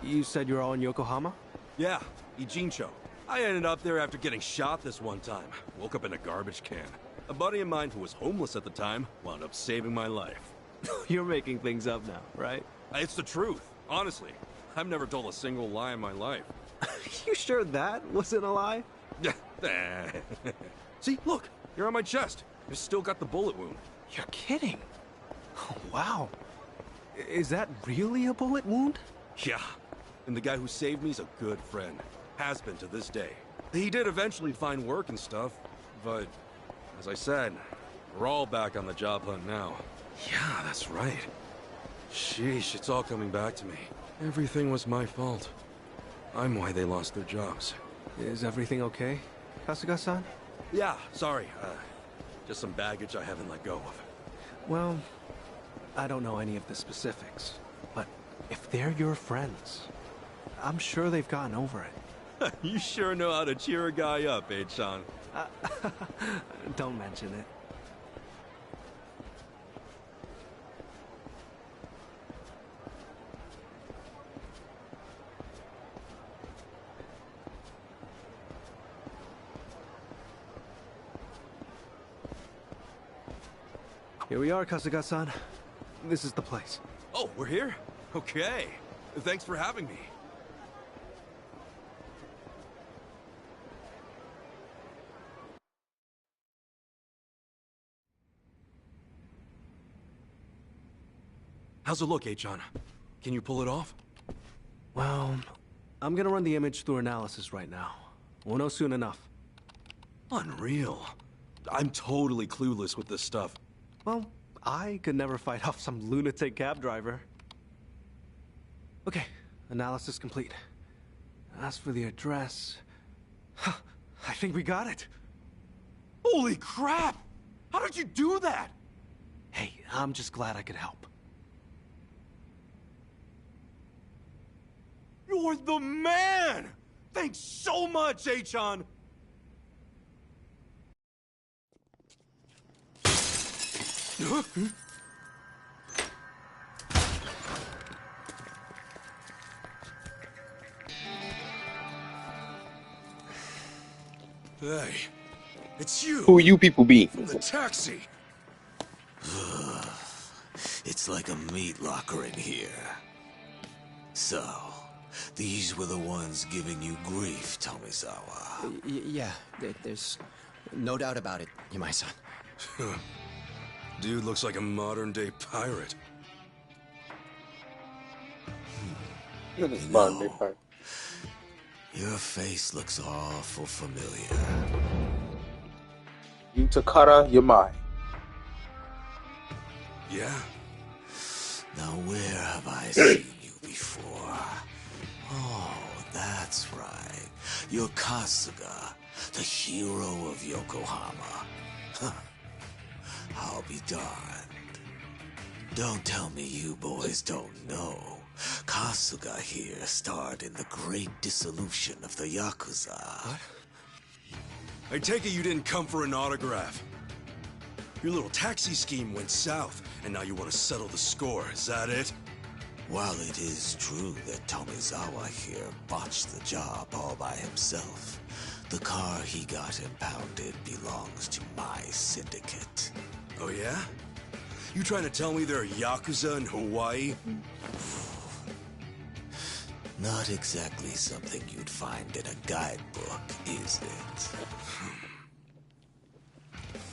you said you're all in Yokohama? Yeah, Ijincho. I ended up there after getting shot this one time. Woke up in a garbage can. A buddy of mine who was homeless at the time wound up saving my life. You're making things up now, right? It's the truth, honestly. I've never told a single lie in my life. You sure that wasn't a lie? See, look, you're on my chest. You still got the bullet wound. You're kidding. Oh, wow. Is that really a bullet wound? Yeah, and the guy who saved me is a good friend. Has been to this day. He did eventually find work and stuff, but as I said, we're all back on the job hunt now. Yeah, that's right. Sheesh, it's all coming back to me. Everything was my fault. I'm why they lost their jobs. Is everything okay, Kasuga-san? Yeah, sorry. Just some baggage I haven't let go of. Well, I don't know any of the specifics, but if they're your friends, I'm sure they've gotten over it. You sure know how to cheer a guy up, Sean. Don't mention it. Here we are, Kasuga-san. This is the place. Oh, we're here? Okay. Thanks for having me. How's it look, Achan? Can you pull it off? Well, I'm gonna run the image through analysis right now. We'll know soon enough. Unreal. I'm totally clueless with this stuff. Well, I could never fight off some lunatic cab driver. Okay, analysis complete. As for the address... I think we got it. Holy crap! How did you do that? Hey, I'm just glad I could help. You're the man! Thanks so much, Achan! Hey, it's you! Who you people be? From the taxi! It's like a meat locker in here. So, these were the ones giving you grief, Tomizawa. Yeah, there's no doubt about it, Yamai-san. Dude looks like a modern-day pirate. Look at this modern-day pirate. Your face looks awful familiar. You Takara Yamai. Yeah? Now where have I seen you before? Oh, that's right. You're Kasuga, the hero of Yokohama. Huh. I'll be darned. Don't tell me you boys don't know. Kasuga here starred in the great dissolution of the Yakuza. What? I take it you didn't come for an autograph. Your little taxi scheme went south, and now you want to settle the score, is that it? While it is true that Tomizawa here botched the job all by himself, the car he got impounded belongs to my syndicate. Oh yeah? You trying to tell me there are Yakuza in Hawaii? Not exactly something you'd find in a guidebook, is it?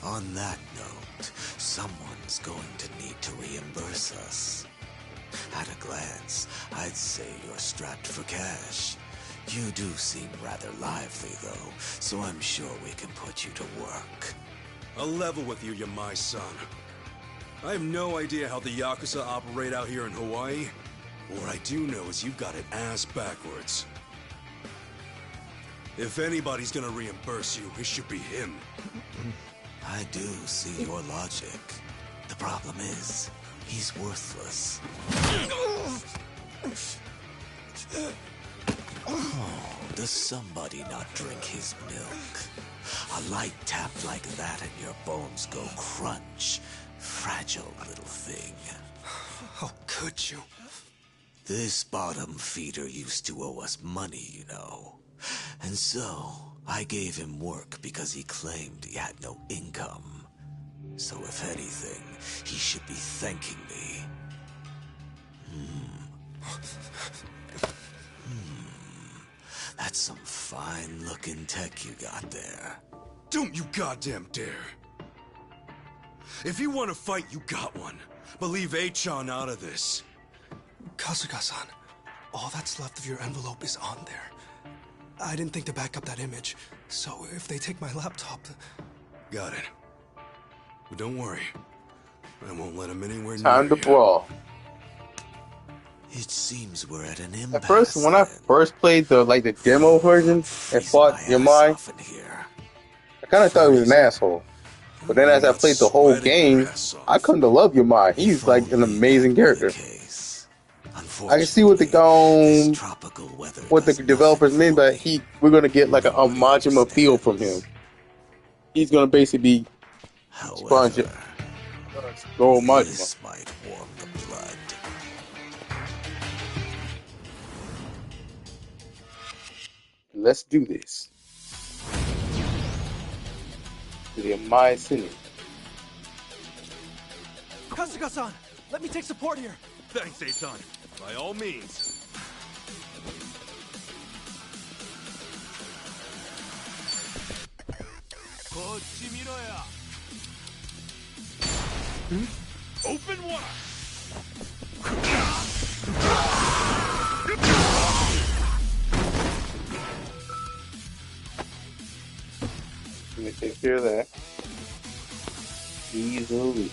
On that note, someone's going to need to reimburse us. At a glance, I'd say you're strapped for cash. You do seem rather lively, though, so I'm sure we can put you to work. I'll level with you, Yamai-san. I have no idea how the Yakuza operate out here in Hawaii. What I do know is you've got it ass backwards. If anybody's gonna reimburse you, it should be him. I do see your logic. The problem is, he's worthless. Oh, does somebody not drink his milk? A light tap like that and your bones go crunch. Fragile little thing. How could you? This bottom feeder used to owe us money, you know. And so, I gave him work because he claimed he had no income. So if anything, he should be thanking me. That's some fine-looking tech you got there. Don't you goddamn dare. If you want to fight, you got one. But leave A-chan out of this. Kasuga-san, all that's left of your envelope is on there. I didn't think to back up that image, so if they take my laptop... Got it. But don't worry. I won't let him anywhere near Time to brawl. It seems we're at an impasse. At first, when I first played the demo version and fought Yamai, I kind of thought he was an asshole. But then as I played the whole game, I come to love Yamai. He's like an amazing character. I can see what the developers mean, but we're gonna get like a Majima feel from him. He's gonna basically be Sponge. Go Majima. Might warm the blood. Let's do this. To the Yamai City. Kasuga-san, let me take support here. Thanks, A-chan. By all means. Open wide. Let me take care of that. Easily.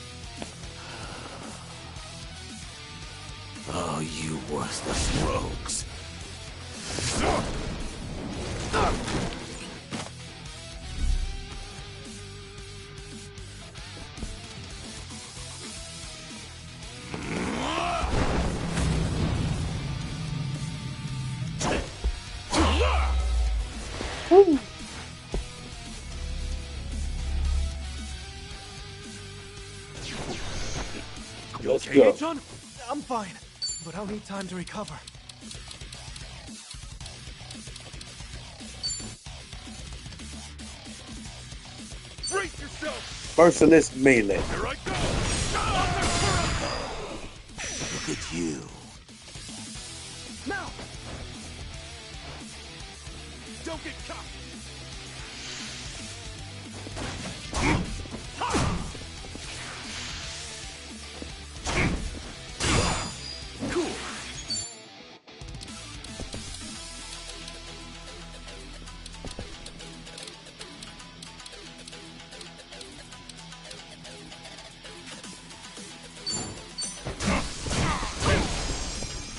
Oh, you worthless rogues. Let's go. John? I'm fine, but I'll need time to recover. Brace yourself. Merciless melee. Here I go. Look at you. Now! Don't get caught. Cool.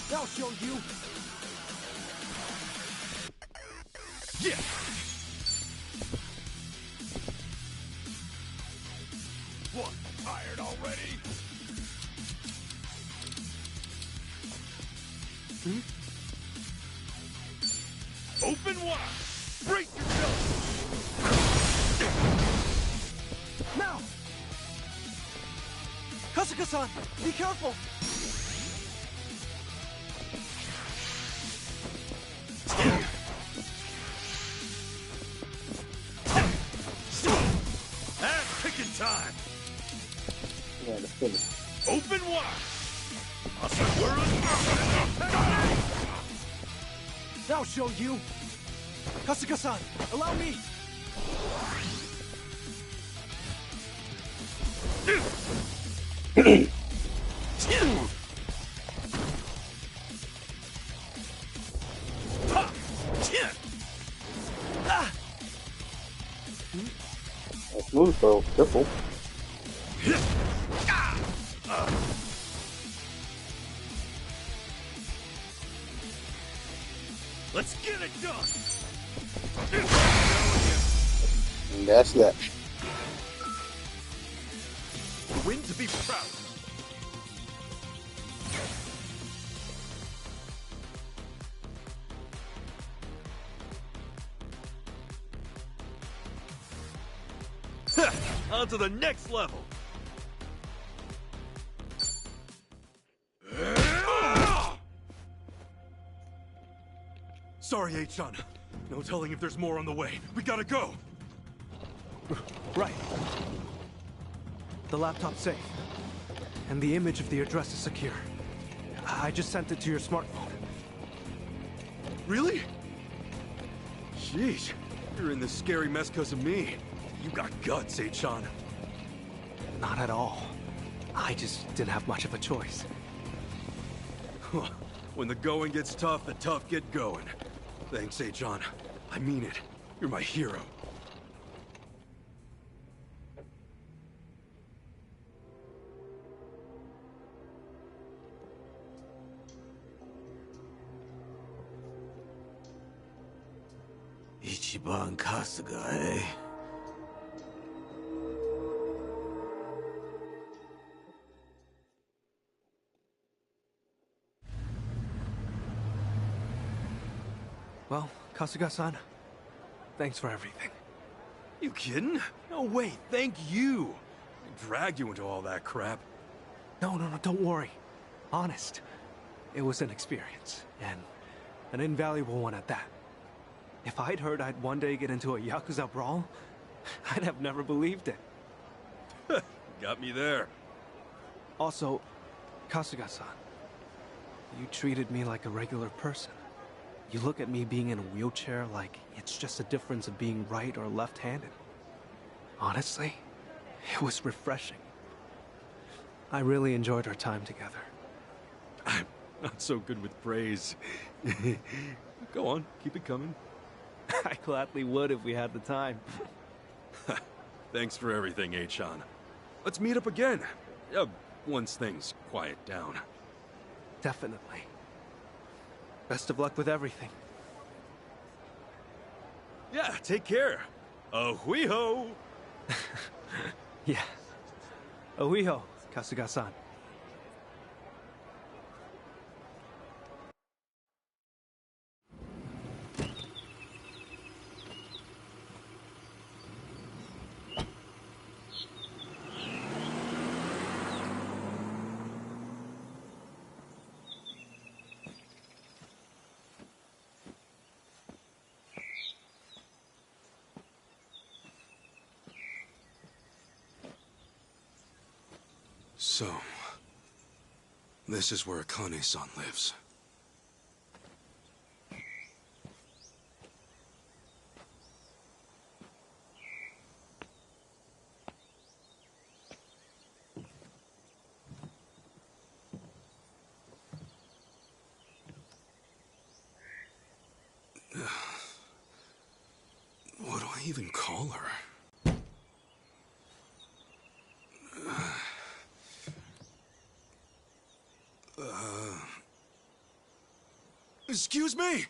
I'll show you. Yeah. What? Tired already? Open wide! Brace yourself! Now! Kasuga-san, be careful! Ass-kicking time! Yeah, let's finish. Open wide! I'll show you! Kasuga-san, allow me! That's smooth, bro. Careful. Let's get it done! And that's that. Win to be proud. On to the next level. Sorry, H-chan. No telling if there's more on the way. We gotta go. Right. The laptop's safe. And the image of the address is secure. I just sent it to your smartphone. Really? Sheesh. You're in this scary mess because of me. You got guts, H-chan. Not at all. I just didn't have much of a choice. When the going gets tough, the tough get going. Thanks, H-chan. I mean it. You're my hero. Ichiban Kasuga, eh? Well, Kasuga-san, thanks for everything. You kidding? No way, thank you. I dragged you into all that crap. No, don't worry. Honest. It was an experience, and an invaluable one at that. If I'd heard I'd one day get into a Yakuza brawl, I'd have never believed it. Got me there. Also, Kasuga-san, you treated me like a regular person. You look at me being in a wheelchair like it's just a difference of being right or left-handed. Honestly, it was refreshing. I really enjoyed our time together. I'm not so good with praise. Go on, keep it coming. I gladly would if we had the time. Thanks for everything, H-chan. Let's meet up again. Once things quiet down. Definitely. Best of luck with everything. Yeah, take care. Ahuiho! Yeah. Ahuiho, Kasuga-san. So, this is where Akane-san lives. What do I even call her? Excuse me!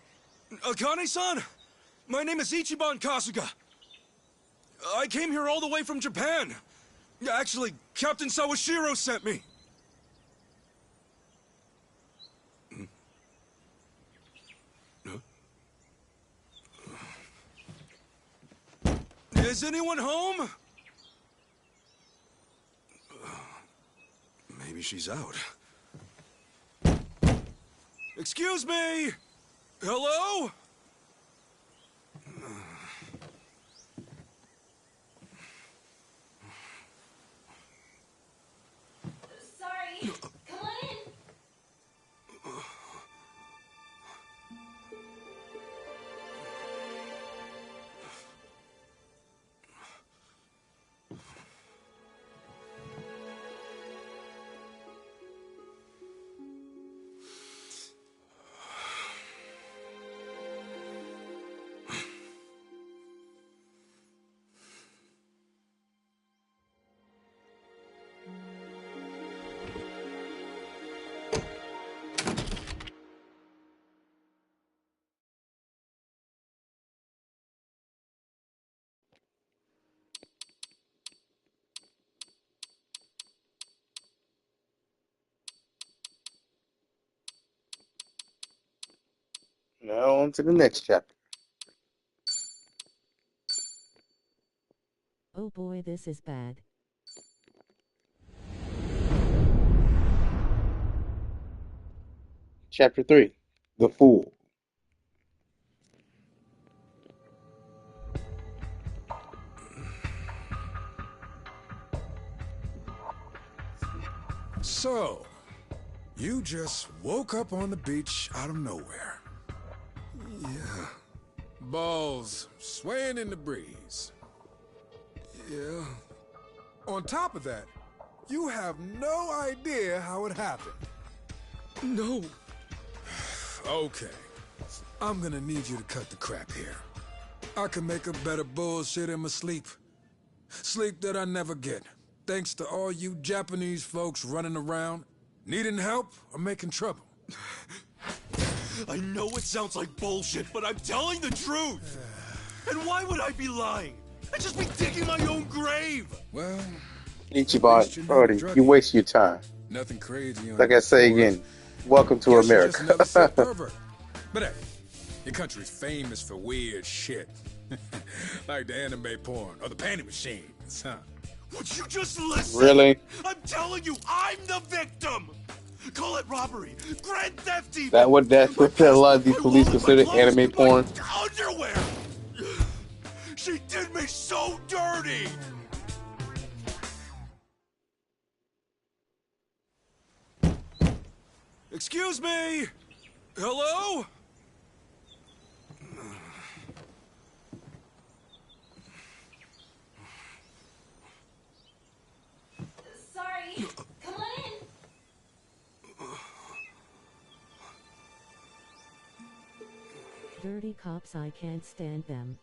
Akane-san? My name is Ichiban Kasuga. I came here all the way from Japan. Actually, Captain Sawashiro sent me. Is anyone home? Maybe she's out. Excuse me! Hello? Sorry. Come on in. Now on to the next chapter. Oh boy, this is bad. Chapter 3. The Fool. So, you just woke up on the beach out of nowhere. Yeah. Balls swaying in the breeze. Yeah. On top of that, you have no idea how it happened. No. Okay. I'm gonna need you to cut the crap here. I can make a better bullshit in my sleep. Sleep that I never get. Thanks to all you Japanese folks running around, needing help or making trouble. I know it sounds like bullshit, but I'm telling the truth. And why would I be lying? I'd just be digging my own grave. Well, Ichiban, Brody, you waste your time. Nothing crazy on Like I say again, welcome to Guess you just another sick America. pervert. But hey, your country's famous for weird shit. Like the anime porn or the panty machines, huh? Would you just listen? Really? I'm telling you, I'm the victim. Call it robbery, grand theft even. That what a lot of these police consider anime porn. Underwear. She did me so dirty. Excuse me. Hello? Sorry. Come on in. Dirty cops, I can't stand them.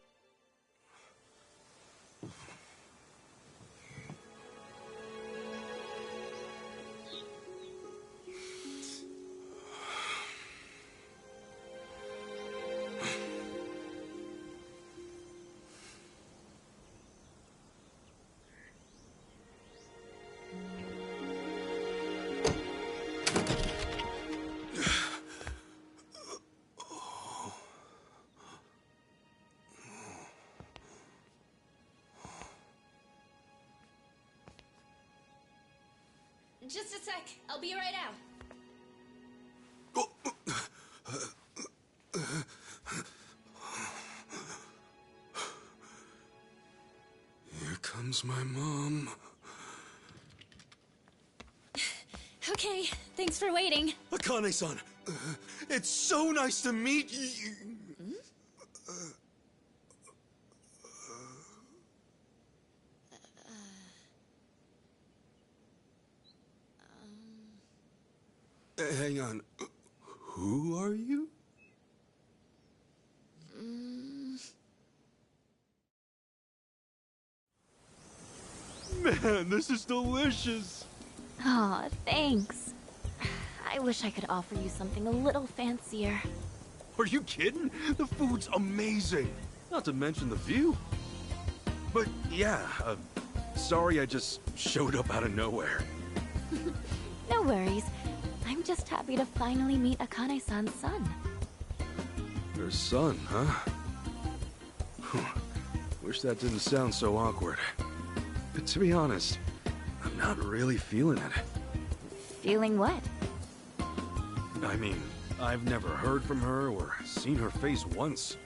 Just a sec. I'll be right out. Here comes my mom. Okay, thanks for waiting. Akane-san, it's so nice to meet you. Hang on. Who are you? Man, this is delicious. Aw, thanks. I wish I could offer you something a little fancier. Are you kidding? The food's amazing. Not to mention the view. But yeah, sorry I just showed up out of nowhere. No worries. I'm just happy to finally meet Akane-san's son. Her son, huh? Wish that didn't sound so awkward. But to be honest, I'm not really feeling it. Feeling what? I mean, I've never heard from her or seen her face once.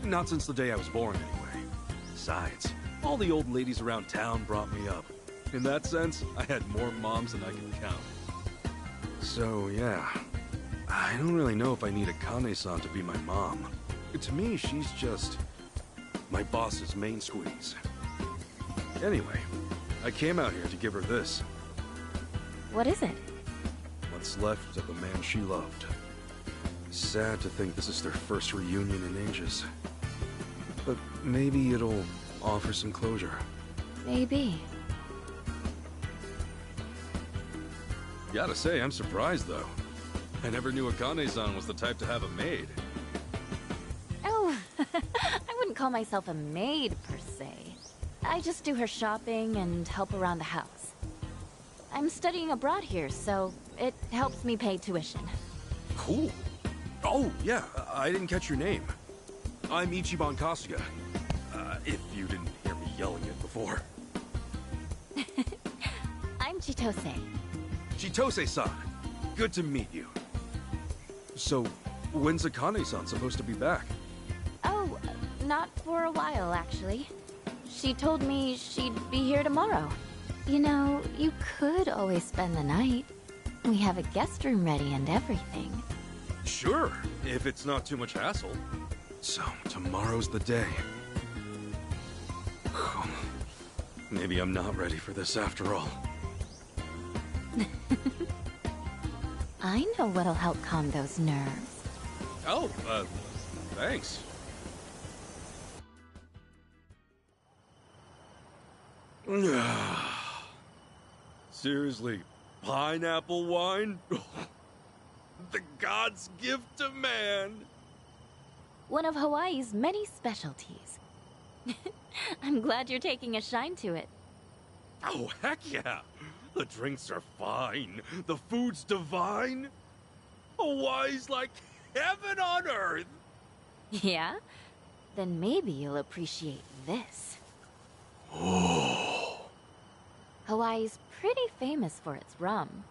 Not since the day I was born, anyway. Besides, all the old ladies around town brought me up. In that sense, I had more moms than I can count. So, yeah. I don't really know if I need Akane-san to be my mom. To me, she's just my boss's main squeeze. Anyway, I came out here to give her this. What is it? What's left of the man she loved. Sad to think this is their first reunion in ages. But maybe it'll offer some closure. Maybe. Gotta say, I'm surprised though. I never knew Akane-san was the type to have a maid. Oh, I wouldn't call myself a maid per se. I just do her shopping and help around the house. I'm studying abroad here, so it helps me pay tuition. Cool. Oh, yeah, I didn't catch your name. I'm Ichiban Kasuga. If you didn't hear me yelling it before. I'm Chitose. Chitose-san, good to meet you. So, when's Akane-san supposed to be back? Oh, not for a while, actually. She told me she'd be here tomorrow. You know, you could always spend the night. We have a guest room ready and everything. Sure, if it's not too much hassle. So, tomorrow's the day. Maybe I'm not ready for this after all. I know what'll help calm those nerves. Oh, thanks. Seriously, pineapple wine? The god's gift to man! One of Hawaii's many specialties. I'm glad you're taking a shine to it. Oh, heck yeah! The drinks are fine, the food's divine. Hawaii's like heaven on earth! Yeah? Then maybe you'll appreciate this. Oh. Hawaii's pretty famous for its rum,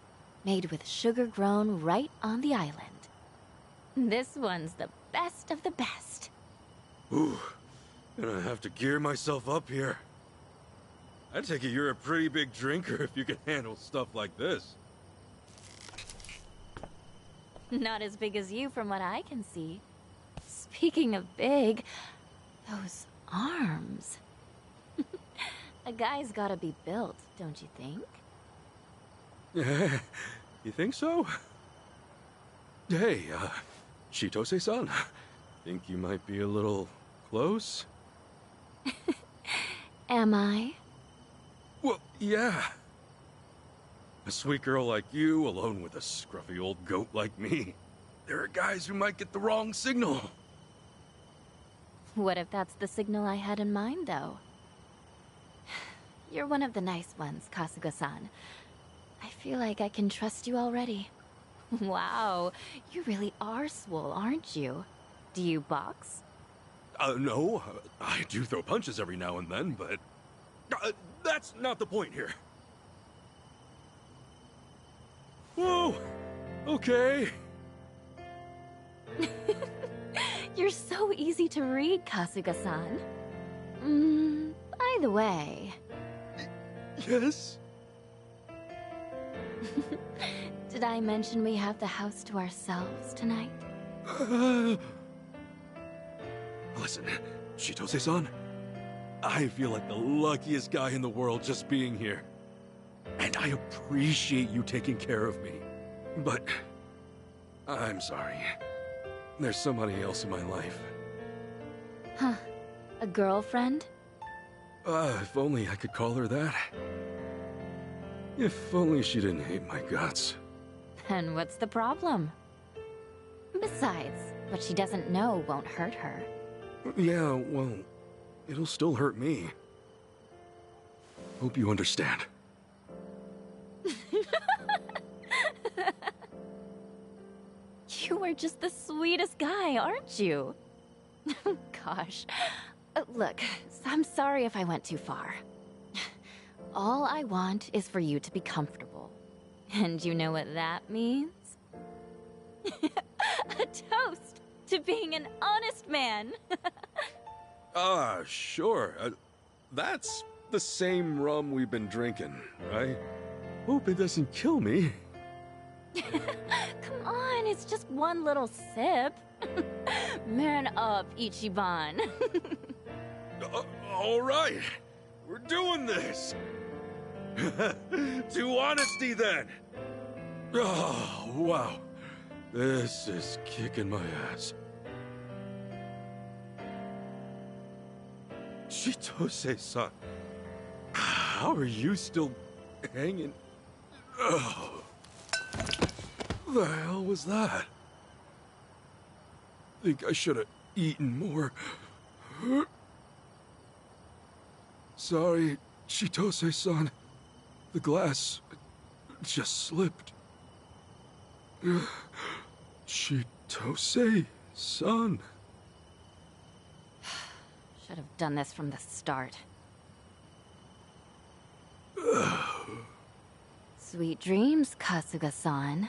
made with sugar grown right on the island. This one's the best of the best. Ooh, gonna have to gear myself up here. I take it you're a pretty big drinker if you can handle stuff like this. Not as big as you from what I can see. Speaking of big, those arms. A guy's gotta be built, don't you think? You think so? Hey, Chitose-san, think you might be a little close? Am I? Well, yeah. A sweet girl like you, alone with a scruffy old goat like me. There are guys who might get the wrong signal. What if that's the signal I had in mind, though? You're one of the nice ones, Kasuga-san. I feel like I can trust you already. Wow, you really are swole, aren't you? Do you box? No. I do throw punches every now and then, but... that's not the point here. Whoa! Okay. You're so easy to read, Kasuga-san. By the way... Yes? Did I mention we have the house to ourselves tonight? Listen, Chitose-san, I feel like the luckiest guy in the world just being here. And I appreciate you taking care of me. But I'm sorry. There's somebody else in my life. Huh. A girlfriend? If only I could call her that. If only she didn't hate my guts. Then what's the problem? Besides, what she doesn't know won't hurt her. Yeah, well, it'll still hurt me. Hope you understand. You are just the sweetest guy, aren't you? Gosh, Look, I'm sorry if I went too far. All I want is for you to be comfortable. And you know what that means? A toast to being an honest man. Sure. That's the same rum we've been drinking, right? Hope it doesn't kill me. Come on, it's just one little sip. Man up, Ichiban. All right. We're doing this. To honesty, then. Oh, wow. This is kicking my ass. Chitose-san, how are you still hanging? Oh. The hell was that? Think I should have eaten more. Sorry, Chitose-san. The glass just slipped. Chitose-san. Should have done this from the start. Sweet dreams, Kasuga-san.